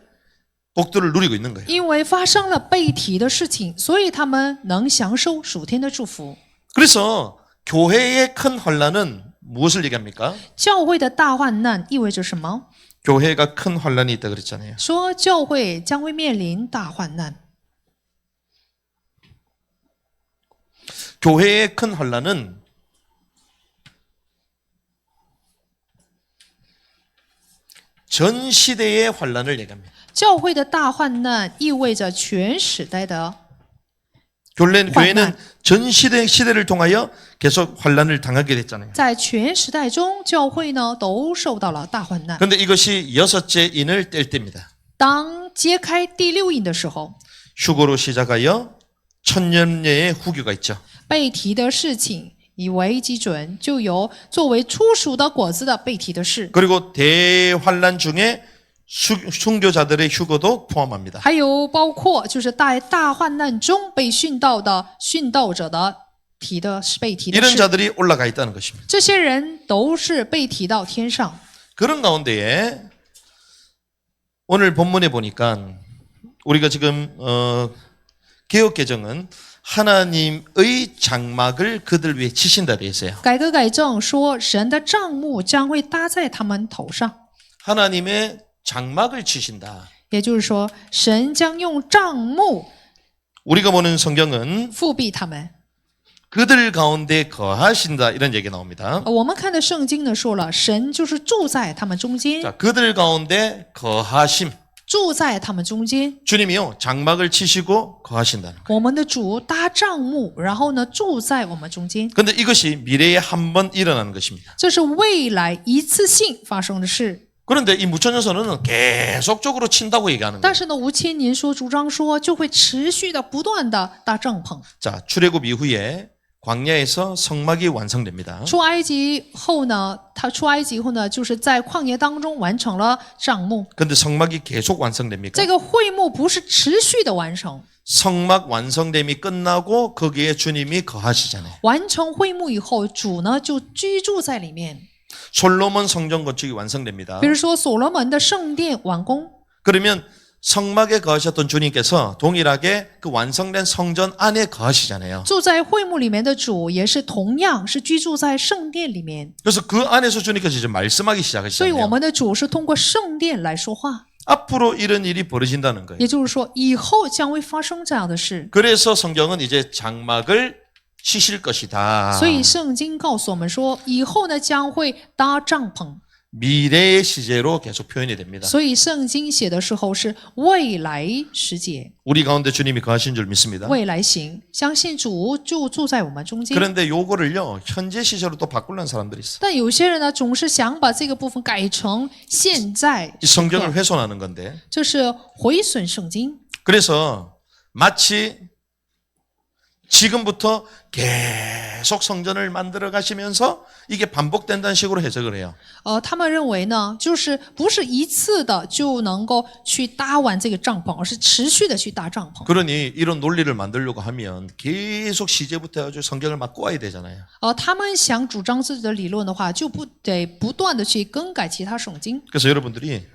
복들을 누리고 있는 거예요. 因为发生了被提的事情，所以他们能享受属天的祝福。 그래서 교회의 큰 환란은 무엇을 얘기합니까? 教会的大患难意味着什么？ 교회가 큰 환란이 있다 그랬잖아요. 说教会将会面临大患难。 교회의 큰 환란은 전 시대의 환란을 얘기합니다. 教会的大患难意味着全时代的 교회는 전 시대를 통하여 계속 환란을 당하게 됐잖아요. 在全时代中，教会呢都受到了大患难。 그런데 이것이 여섯째 인을 뗄 때입니다. 当揭开第六印的时候， 휴거로 시작하여 천년예의 후교가 있죠. 被提的事情以为基准，就有作为初熟的果子的被提的事， 그리고 대환란 중에 순교자들의 휴거도 포함합니다. 还有包括就是在大患难中被殉道的殉道者的被提的 이런 事， 자들이 올라가 있다는 것입니다. 这些人都是被提到天上。 그런 가운데에 오늘 본문에 보니까 우리가 지금 개역개정은 하나님의 장막을 그들 위해 치신다 되어 있어요. 改革改正说，神的帐幕将会搭在他们头上， 하나님의 장막을 치신다. 也就是说，神将用帐幕 우리가 보는 성경은 覆庇他们。 그들 가운데 거하신다 이런 얘기 나옵니다. 我们看的圣经呢说了，神就是住在他们中间， 자, 그들 가운데 거하심. 住在他们中间。 주님이요 장막을 치시고 거하신다는 거예요. 我们的主搭帐幕，然后呢住在我们中间， 그런데 이것이 미래에 한 번 일어나는 것입니다. 这是未来一次性发生的事。 그런데 이 무천년선언은 계속적으로 친다고 얘기하는 但 거예요. 是呢，无千年说主张说就会持续的不断的搭帐篷。 자, 출애굽 이후에 광야에서 성막이 완성됩니다. 出埃及后呢，就是在旷野当中完成了帐幕。 근데 성막이 계속 완성됩니까? 这个会幕不是持续的完成， 성막 완성됨이 끝나고 거기에 주님이 거하시잖아요. 完成会幕以后，主呢就居住在里面。 솔로몬 성전 건축이 완성됩니다. 比如说所罗门的圣殿完工， 그러면 성막에 거하셨던 주님께서 동일하게 그 완성된 성전 안에 거하시잖아요. 住在会幕里面的主也是同样是居住在圣殿里面。 그래서 그 안에서 주님께서 이제 말씀하기 所以我 시작하시잖아요. 们的主是通过圣殿来说话， 앞으로 이런 일이 벌어진다는 거예요. 也就是说以后将会发生这样的事。 그래서 성경은 이제 장막을 치실 것이다. 所以圣经告诉我们说，以后呢将会搭帐篷。 미래의 시제로 계속 표현이 됩니다. 所以圣经写的时候是未来时节， 우리 가운데 주님이 거하신 줄 믿습니다. 未来形，相信主就住在我们中间。 그런데 요거를요 현재 시제로 또 바꾸려는 사람들이 있어. 但有些人呢，总是想把这个部分改成现在 이 성경을 훼손하는 건데. 这是毁损圣经。 그래서 마치 지금부터 계속 성전을 만들어 가시면서 이게 반복된다는 식으로 해석을 해요. 他们认为呢，就是不是一次的就能够去搭完这个帐篷，而是持续的去搭帐篷。 그러니 이런 논리를 만들려고 하면 계속 시제부터 해가지고 성경을 막 꼬아야 되잖아요. 他们想主张自己的理论的话，就不得不断的去更改其他圣经。 그래서 여러분들이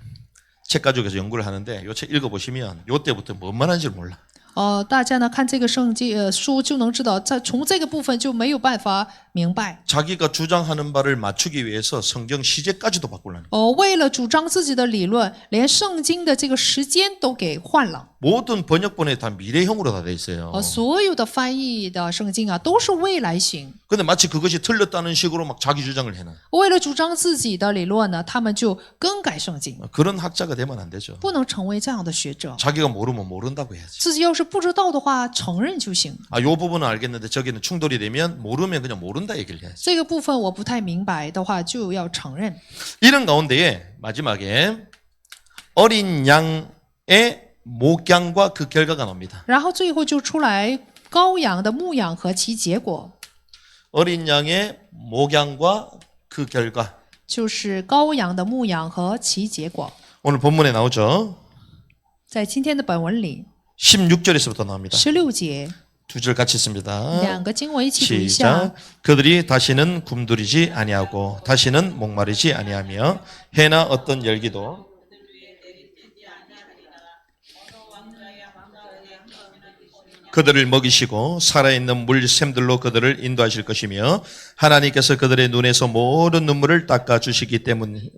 책 가지고 연구를 하는데 이 책 읽어보시면 이때부터 뭔 말하는지 몰라. 大家呢看这个圣经书就能知道，从这个部分就没有办法明白。 자기가 주장하는 바를 맞추기 위해서 성경 시제까지도 바꾸려는. 为了主张自己的理论，连圣经的这个时间都给换了。 모든 번역본에 다 미래형으로 다 돼 있어요. 所有的翻译的圣经啊，都是未来型。 근데 마치 그것이 틀렸다는 식으로 막 자기 주장을 해놔. 为了主张自己的理论呢，他们就更改圣经， 그런 학자가 되면 안 되죠. 不能成为这样的学者。 자기가 모르면 모른다고 해야지. 自己要是不知道的话，承认就行。 아, 요 부분은 알겠는데 저기는 충돌이 되면 모르면 그냥 모른다 얘기를 해야지. 这个部分我不太明白的话，就要承认。 이런 가운데에 마지막에 어린 양의 목양과 그 결과가 나옵니다. 然后最后就出来羔羊的牧养和其结果， 어린 양의 목양과 그 결과. 就是羔羊的牧养和其结果。 오늘 본문에 나오죠. 在今天的本文里， 16절에서부터 나옵니다. 16节， 두 절 같이 있습니다. 两个经文一起读一下。 시작. 그들이 다시는 굶주리지 아니하고 다시는 목마르지 아니하며 해나 어떤 열기도 그들을 먹이시고 살아있는 물샘들로 그들을 인도하실 것이며 하나님께서 그들의 눈에서 모든 눈물을 닦아주시기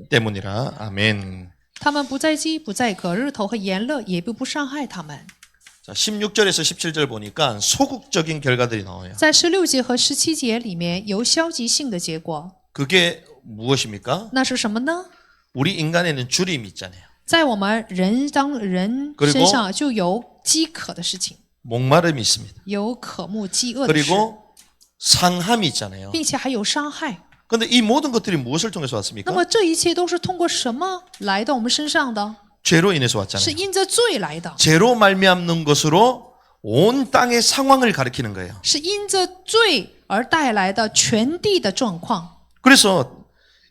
때문이라. 아멘. 他们不再饥，不再渴，日头和炎热也不伤害他们。 자, 16절에서 17절 보니까 소극적인 결과들이 나와요. 在16节和17节里面有消极性的结果， 그게 무엇입니까? 那是什么呢？ 우리 인간에는 주림이 있잖아요. 在我们人身上就有饥渴的事情， 목마름이 있습니다. 有渴慕饥饿的事， 그리고 상함이 있잖아요. 并且还有伤害。 그런데 이 모든 것들이 무엇을 통해서 那 왔습니까? 么这一切都是通过什么来到我们身上的？ 죄로 인해서 是 왔잖아요. 因着罪来的， 죄로 말미암는 것으로 온 땅의 상황을 가리키는 거예요. 是因着罪而带来的全地的状况。 그래서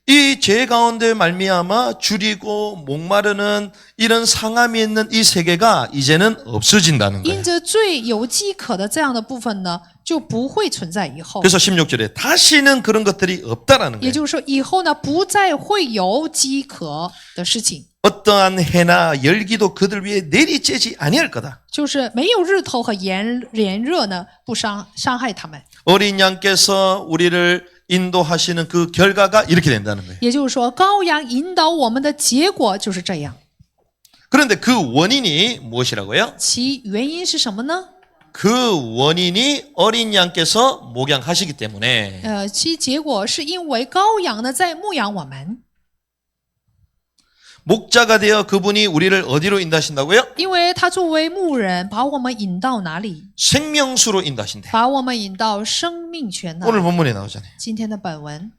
이 죄 가운데 말미암아 줄이고 목마르는 이런 상함이 있는 이 세계가 이제는 없어진다는 거예요. 因着罪有饥渴的这样的部分呢，就不会存在以后。 그래서 16절에 다시는 그런 것들이 없다라는 也 거예요. 就是说，以后呢，不再会有饥渴的事情， 어떠한 해나 열기도 그들 위에 내리쬐지 아니할 거다. 就是没有日头和炎热呢，不伤害他们。 어린 양께서 우리를 인도하시는 그 결과가 이렇게 된다는 거예요. 也就是说，羔羊引导我们的结果就是这样。 그런데 그 원인이 무엇이라고요? 其原因是什么呢？ 그 원인이 어린 양께서 목양하시기 때문에 其结果是因为羔羊呢在牧养我们， 목자가 되어 그분이 우리를 어디로 인도하신다고요? 因为他作为牧人，把我们引到哪里？ 생명수로 인도하신대. 把我们引到生命泉那 오늘 里。 본문에 나오잖아요. 今天的本文，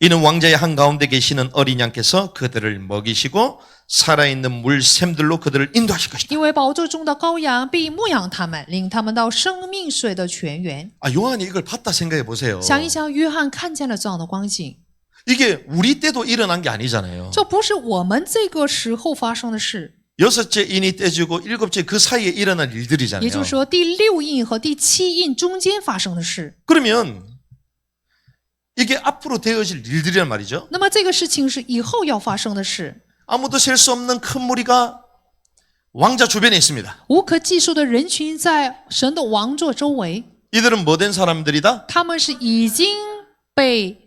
이는 왕자의 한가운데 계시는 어린 양께서 그들을 먹이시고 살아있는 물샘들로 그들을 인도하실 것이다. 因为宝座中的羔羊必牧养他们，领他们到生命水的泉源。 아, 요한이 이걸 봤다 생각해 보세요. 想一想，约翰看见了这样的光景， 이게 우리 때도 일어난 게 아니잖아요. 这不是我们这个时候发生的事。 여섯째 인이 떼지고 일곱째 그 사이에 일어난 也 일들이잖아요. 就是说，第6印和第7印中间发生的事。 그러면 이게 앞으로 되어질 일들이란 말이죠. 那么这个事情是以后要发生的事。 아무도 셀 수 없는 큰 무리가 왕자 주변에 있습니다. 无可计数的人群在神的王座周围， 이들은 뭐된 사람들이다? 他们是已经被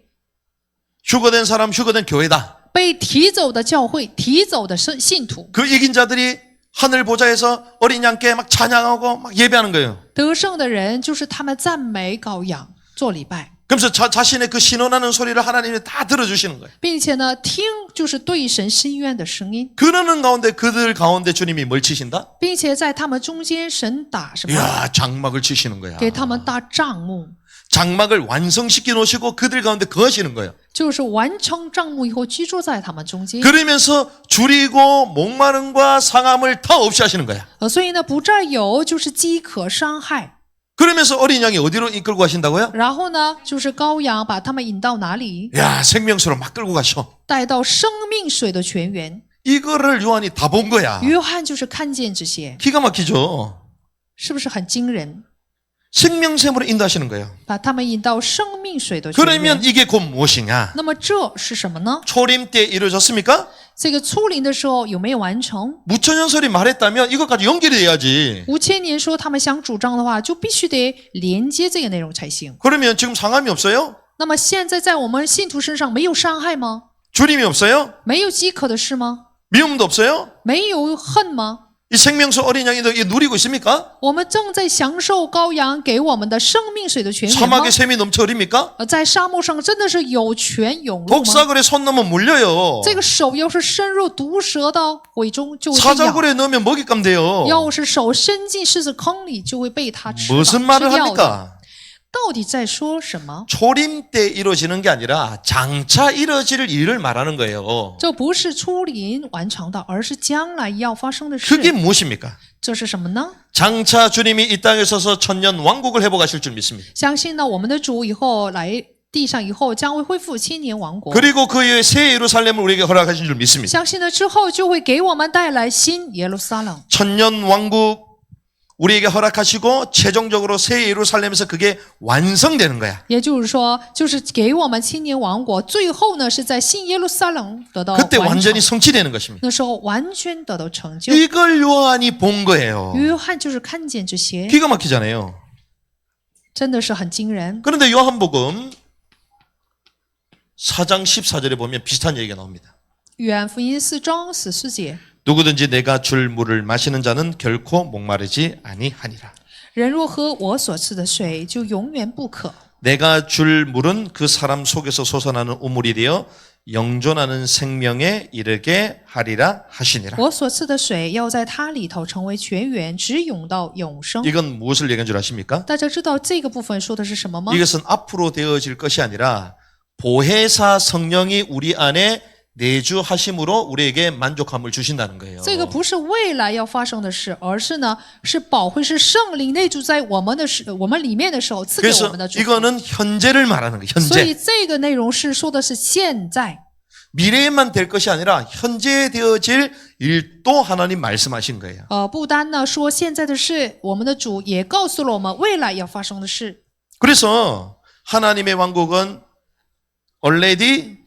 휴거된 사람, 휴거된 교회다. 提走的教会，提走的信徒。 그 이긴 자들이 하늘 보좌에서 어린 양께 막 찬양하고 막 예배하는 거예요. 得胜的人就是他们赞美羔羊，做礼拜， 그러면서 자신의 그 신원하는 소리를 하나님이 다 들어주시는 거예요. 并且呢，听就是对神申冤的声音， 그러는 가운데 그들 가운데 주님이 뭘 치신다? 并且在他们中间，神打什么？ 이야, 장막을 치시는 거야. 给他们搭帐幕， 장막을 완성시켜 놓으시고 그들 가운데 거하시는 거예요. 就是完成帐幕以后居住在他们中间。 그러면서 줄이고 목마름과 상함을 다 없이 하시는 거야. 所以呢，不再有就是饥渴伤害。 그러면서 어린 양이 어디로 이끌고 가신다고요? 然后呢，就是羔羊把他们引到哪里？ 야, 생명수로 막 끌고 가셔. 带到生命水的泉源。 이거를 요한이 다 본 거야. 约翰就是看见这些， 기가 막히죠. 是不是很惊人？ 생명샘으로 인도하시는 거예요. 把他们引到生命水的泉源。 그러면 이게 곧 무엇이냐? 那么这是什么呢？ 초림 때 이루어졌습니까? 这个初临的时候有没有完成？ 무천년설이 말했다면 이것까지 연결이 돼야지. 5000年说他们想主张的话，就必须得连接这个内容才行。 그러면 지금 상함이 없어요? 那么现在在我们信徒身上没有伤害吗？ 주림이 없어요? 没有饥渴的事吗？ 미움도 없어요? 没有恨吗？ 이 생명수 어린 양이 이게 누리고 있습니까? 我们正在享受羔羊给我们的生命水的泉源吗？ 사막에 샘이 넘쳐 흐립니까? 在沙漠上真的是有泉涌入吗？ 독사글에 손 넣으면 물려요. 这个手要是伸入毒蛇的尾中，就会被咬； 사자굴에 넣으면 먹잇감 돼요. 要是手伸进狮子坑里，就会被它吃 무슨 말을 掉的。 합니까? 到底在说什么？ 초림 때 이루어지는 게 아니라 장차 이루어질 일을 말하는 거예요. 这不是初临完成的，而是将来要发生的 그게 事。 무엇입니까? 这是什么呢？ 장차 주님이 이 땅에 서서 천년 왕국을 회복하실 줄 믿습니다. 相信呢，我们的主以后来地上以后，将会恢复千年王国。 그리고 그 이후에 새 예루살렘을 우리에게 허락하신 줄 믿습니다. 相信呢之后就会给我们带来新耶路撒冷。 천년 왕국 우리에게 허락하시고 최종적으로 새 예루살렘에서 그게 완성되는 거야. 也就是说，就是给我们千年王国，最后呢是在新耶路撒冷得到 그때 完成 완전히 。 성취되는 것입니다. 那时候完全得到成就。 이걸 요한이 본 거예요. 约翰就是看见这些， 기가 막히잖아요. 真的是很惊人。 그런데 요한복음 4장 14절에 보면 비슷한 얘기가 나옵니다. 约翰福音4章14节， 누구든지 내가 줄 물을 마시는 자는 결코 목마르지 아니하니라. 人若喝我所赐的水，就永远不渴。 내가 줄 물은 그 사람 속에서 솟아나는 우물이 되어 영존하는 생명에 이르게 하리라 하시니라. 我所赐的水要在它里头成为泉源，直涌到永生。 이건 무엇을 얘기한 줄 아십니까? 大家知道这个部分说的是什么吗？ 이것은 앞으로 되어질 것이 아니라 보혜사 성령이 우리 안에 내주하심으로 우리에게 만족함을 주신다는 거예요. 这个不是未来要发生的事，而是呢是保会是圣灵内住在我们里面的时候赐给我 그래서 们的祝福。 이거는 현재를 말하는 거예요. 所以 현재. 这个内容是说的是现在， 미래에만 될 것이 아니라 현재 되어질 일도 하나님 말씀하신 거예요. 不单呢说现在的事，我们的主也告诉了我们未来要发生的事。 그래서 하나님의 왕국은 already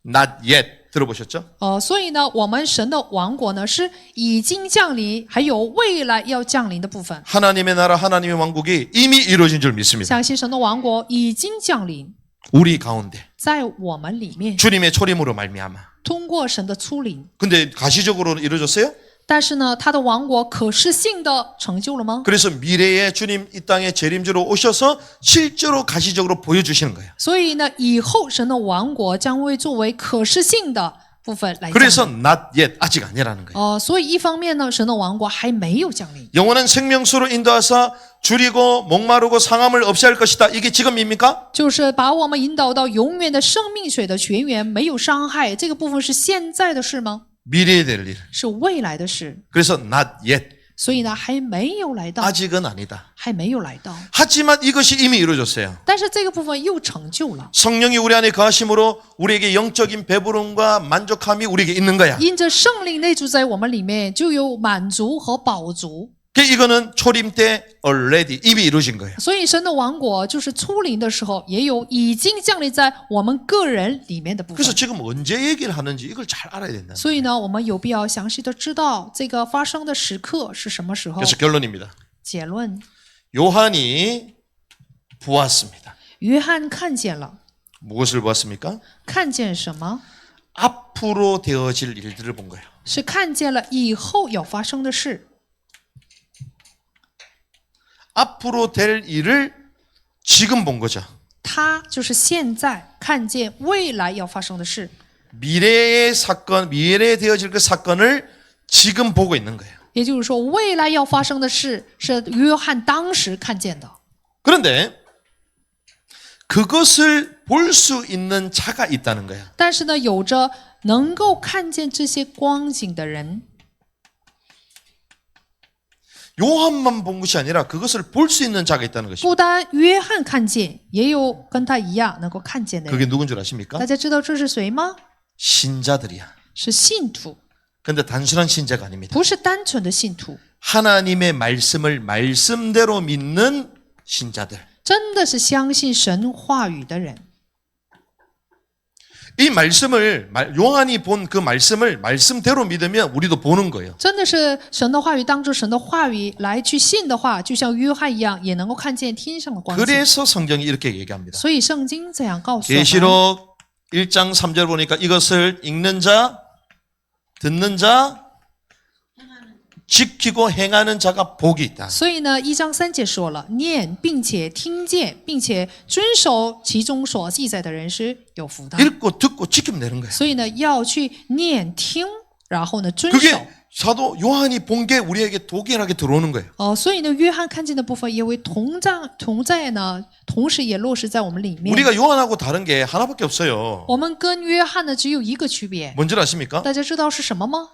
not yet 들어보셨죠? 所以呢，我们神的王国呢是已经降临，还有未来要降临的部分。 하나님의 나라 하나님의 왕국이 이미 이루어진 줄 믿습니다. 相信神的王国已经降临 우리 가운데 在我们里面， 주님의 초림으로 말미암아. 通过神的初临。 근데 가시적으로 이루어졌어요? 但是呢，他的王国可视性的成就了吗？ 그래서 미래에 주님 이 땅에 재림주로 오셔서 실제로 가시적으로 보여주시는 거예요. 所以呢，以后神的王国将会作为可视性的部分来降 그래서 临。 not yet 아직 아니라는 거예요. 所以一方面呢，神的王国还没有降临。 영원한 생명수로 인도하사 줄이고 목마르고 상함을 없이 할 것이다. 이게 지금입니까? 就是把我们引导到永远的生命水的泉源，没有伤害。这个部分是现在的事吗？ 미래에 될 일. 是未来的事。 그래서 not yet 所以呢，还没有来到， 아직은 아니다. 还没有来到。 하지만 이것이 이미 이루어졌어요. 但是这个部分又成就了， 성령이 우리 안에 거하심으로 우리에게 영적인 배부름과 만족함이 우리에게 있는 거야. 因着圣灵内住在我们里面，就有满足和饱足。 이거는 초림 때 already 이미 이루어진 거예요. 所以神的王国就是初临的时候，也有已经降临在我们个人里面的部分 그래서 。 지금 언제 얘기를 하는지 이걸 잘 알아야 된다. 所以呢，我们有必要详细的知道这个发生的时刻是什么时候。 그래서 결론입니다. 结论： 요한이 보았습니다. 约翰看见了， 무엇을 보았습니까? 看见什么？ 앞으로 되어질 일들을 본 거예요. 是看见了以后要发生的事。 앞으로 될 일을 지금 본 거죠. 他就是现在看见未来要发生的事， 미래의 사건, 미래에 되어질 그 사건을 지금 보고 있는 거예요. 也就是说，未来要发生的事是约翰当时看见的。 그런데 그것을 볼 수 있는 자가 있다는 거예요. 但是呢，有着能够看见这些光景的人， 요한만 본 것이 아니라 그것을 볼 수 있는 자가 있다는 것입니다. 不单约翰看见，也有跟他一样能够看见的 그게 人。 누군 줄 아십니까? 大家知道这是谁吗？ 신자들이야. 是信徒， 근데 단순한 신자가 아닙니다. 不是单纯的信徒， 하나님의 말씀을 말씀대로 믿는 신자들. 真的是相信神话语的人。 이 말씀을 요한이 본 그 말씀을 말씀대로 믿으면 우리도 보는 거예요. 真的是神的话语，当着神的话语来去信的话，就像约翰一样，也能够看见天上的光景。 그래서 성경이 이렇게 얘기합니다. 所以圣经这样告诉我们。 계시록 1장 3절 보니까 이것을 읽는 자, 듣는 자, 지키고 행하는 자가 복이 있다. 所以呢，1章3节说了，念并且听见，并且遵守其中所记载的人是有福的。 읽고 듣고 지키면 되는 거예요. 所以呢，要去念听，然后呢遵 그게 守。 사도 요한이 본 게 우리에게 독일하게 들어오는 거예요. 所以呢，约翰看见的部分也为同在呢，同时也落实在我们里面。 우리가 요한하고 다른 게 하나밖에 없어요. 我们跟约翰呢只有一个区别， 뭔지 아십니까? 大家知道是什么吗？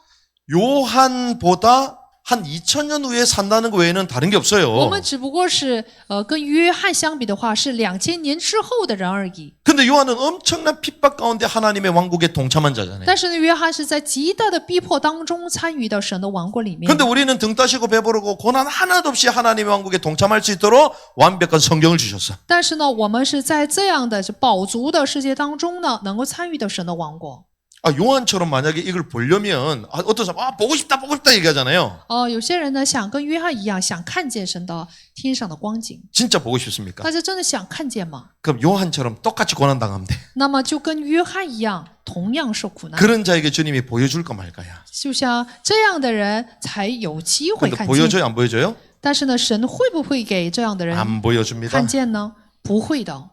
요한보다 한 2000년 후에 산다는 거 외에는 다른 게 我 없어요. 们只不过是跟约翰相比的话，是2000年之后的人而已。 근데 요한은 엄청난 핍박 가운데 하나님의 왕국에 동참한 자잖아요. 但是呢，约翰是在极大的逼迫当中参与到神的王国里面。 근데 우리는 등 따시고 배부르고 고난 하나도 없이 하나님의 왕국에 동참할 수 있도록 완벽한 성경을 주셨어. 但是呢，我们是在这样的饱足的世界当中呢，能够参与到神的王国。 아, 요한처럼 만약에 이걸 보려면 어떤 사람 보고 싶다 얘기하잖아요. 有些人呢想跟约翰一样，想看见神的天上的光景。 진짜 보고 싶습니까? 大家真的想看见吗？ 그럼 요한처럼 똑같이 고난 당하면 돼. 那么就跟约翰一样，同样受苦难。 그런 자에게 주님이 보여줄까 말까야. 就像这样的人才有机会 근데 看见。 보여줘요, 안 보여줘요? 但是呢，神会不会给这样的人 안 보여줍니다. 看见呢？不会的。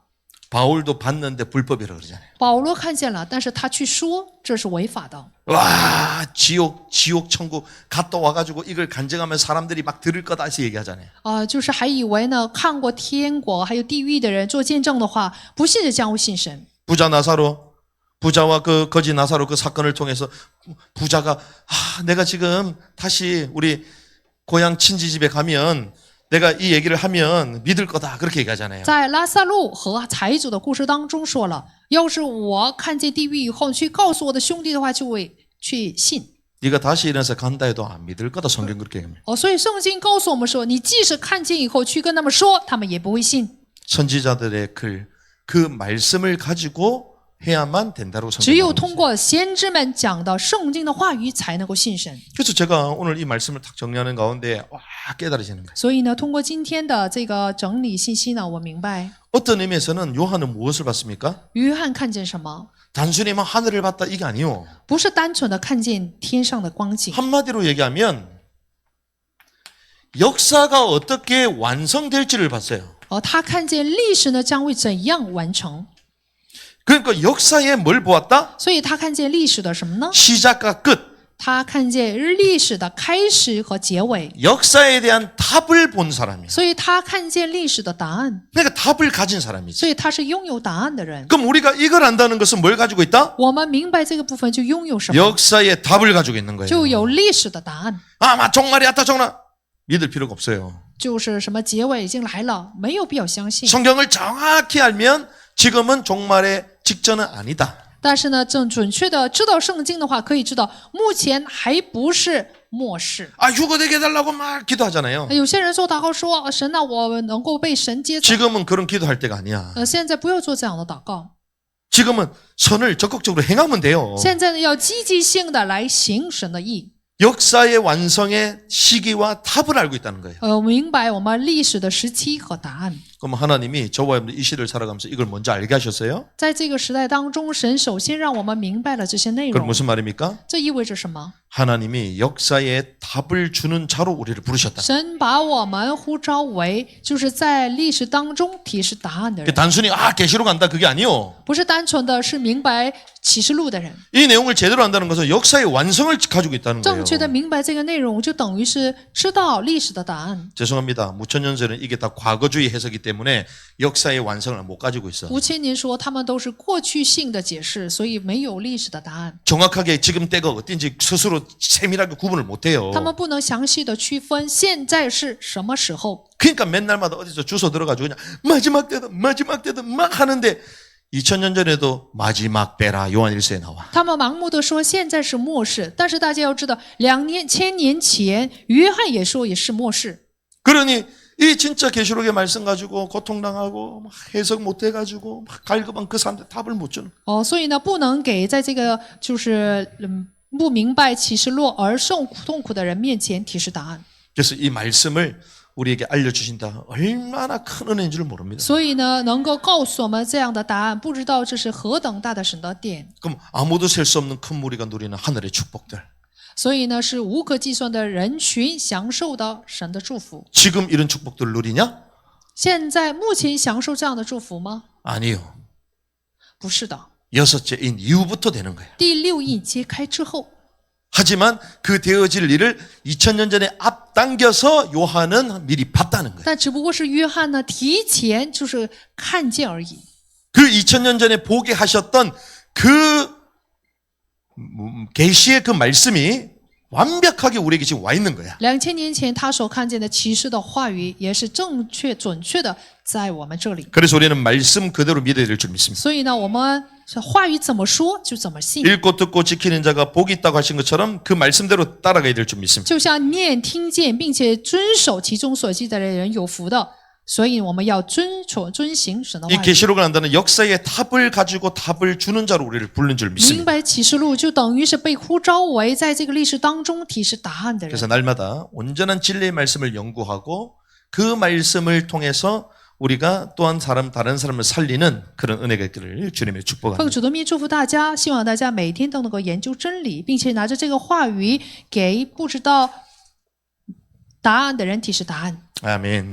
바울도 봤는데 불법이라고 그러잖아요. 保罗看见了，但是他去说这是违法的。 와, 지옥 천국 갔다 와가지고 이걸 간증하면 사람들이 막 들을 거다 해서 얘기하잖아요. 就是还以为呢，看过天国还有地狱的人做见证的话，不信的将会信神。 부자와 그 거지 나사로 그 사건을 통해서 부자가 내가 지금 다시 우리 고향 친지 집에 가면 내가 이 얘기를 하면 믿을 거다 그렇게 얘기하잖아요. 在拉萨路和财主的故事当中说了，要是我看见地狱以后去告诉我的兄弟的话，就会去信。 네가 다시 일어나서 간다 해도 안 믿을 거다 성경 그렇게 얘기합니다. 所以圣经告诉我们说，你即使看见以后去跟他们说，他们也不会信。 선지자들의 그 말씀을 가지고 해야만 된다고 只有 성경은 通过先知们讲的圣经的话语，才能够信神。 그래서 제가 오늘 이 말씀을 딱 정리하는 가운데 와 깨달아지는 거예요. 所以呢，通过今天的这个整理信息呢，我明白 어떤 의미에서는 요한은 무엇을 봤습니까? 约翰看见什么， 단순히만 하늘을 봤다 이게 아니요. 不是单纯的看见天上的光景。 한마디로 얘기하면 역사가 어떻게 완성될지를 봤어요. 他看见历史呢将会怎样完成， 그러니까 역사에 뭘 보았다? 所以他看见历史的什么呢？ 시작과 끝. 他看见历史的开始和结尾， 역사에 대한 답을 본 사람이에요. 所以他看见历史的答案， 그러니까 답을 가진 사람이지. 所以他是拥有答案的人。 그럼 우리가 이걸 안다는 것은 뭘 가지고 있다? 我们明白这个部分，就拥有什么？ 역사의 답을 가지고 있는 거예요. 就有历史的答案， 아, 종말이 왔다 종말. 믿을 필요가 없어요. 就是什么结尾已经来了，没有必要相信。 성경을 정확히 알면 지금은 종말의 직전은 아니다. 但是呢，正准确的知道圣经的话，可以知道目前还不是末世。 아, 휴거되게 해달라고 막 기도하잖아요. 有些人做祷告说：“神啊，我能够被神接走。 지금은 그런 기도할 때가 아니야. 现在不要做这样的祷告， 지금은 선을 적극적으로 행하면 돼요. 现在呢要积极性的来行神的意。 역사의 완성의 시기와 답을 알고 있다는 거예요. 明白我们历史的时期和答案。 그럼 하나님이 저와 여러분들 이 시대를 살아가면서 이걸 먼저 알게 하셨어요? 在这个时代当中，神首先让我们明白了这些内 그럼 容。 무슨 말입니까? 这意味着什么？ 하나님이 역사의 답을 주는 자로 우리를 부르셨다. 神把我们呼召为就是在历史当中提示答案的人， 단순히 계시록 안다 그게 아니요. 不是单纯的是明白启示录的人。 이 내용을 제대로 안다는 것은 역사의 완성을 가지고 있다는 거예요. 正确的明白这个内容，就等于是知道历史的答案。 죄송합니다. 무천년 전에 이게 다 과거주의 해석이기 때문에 때문에 역사의 완성을 못 가지고 있어. 5000年说他们都是过去性的解释，所以没有历史的答案。 정확하게 지금 때가 어딘지 스스로 세밀하게 구분을 못 해요. 他们不能详细的区分现在是什么时候。 그러니까 맨날마다 어디서 주워 들어가지고 그냥 마지막 때다 막 하는데 2000년 전에도 마지막 때라 요한일서에 나와. 他们盲目的说现在是末世，但是大家要知道，2000年前约翰也说也是末世。 그러니 이 진짜 계시록의 말씀 가지고 고통당하고 막 해석 못 해가지고 막 갈급한 그 사람들 답을 못 주는. 所以呢，不能给在这个就是不明白启示录而受痛苦的人面前提示答案。 그래서 이 말씀을 우리에게 알려주신다. 얼마나 큰 은혜인 줄 모릅니다. 所以呢，能够告诉我们这样的答案，不知道这是何等大的神的典。 그럼 아무도 셀 수 없는 큰 무리가 누리는 하늘의 축복들. 所以呢，是无可计算的人群享受到神的祝福。 지금 이런 축복들을 누리냐? 现在目前享受这样的祝福吗？ 아니요. 不是的。 6째 인 이후부터 되는 거예요. 第6印揭开之后， 하지만 그 되어질 일을 2000년 전에 앞당겨서 요한은 미리 봤다는 거예요. 但只不过是约翰呢提前就是看见而已。 그 2000년 전에 보게 하셨던 그 계시의 그 말씀이 완벽하게 우리에게 지금 와 있는 거야. 2000年前他所看见的启示的话语，也是正确准确的在我们这里。 그래서 우리는 말씀 그대로 믿어야 될 줄 믿습니다. 所以呢，我们话语怎么说就怎么信， 읽고 듣고 지키는 자가 복이 있다고 하신 것처럼 그 말씀대로 따라가야 될 줄 믿습니다. 就像念、听见并且遵守其中所记载的人有福的。所以我们要遵行神的 이 话语。 계시록을 안다는 역사의 답을 가지고 답을 주는 자로 우리를 부르는 줄 明 믿습니다. 白启示录就等于是被呼召为在这个历史当中提示答案的人。 그래서 날마다 온전한 진리의 말씀을 연구하고 그 말씀을 통해서 우리가 또한 다른 사람을 살리는 그런 은혜가 있기를 주님의 奉 축복합니다. 主的名祝福大家，希望大家每天都能够研究真理，并且拿着这个话语给不知道答案的人提示答案。 아멘.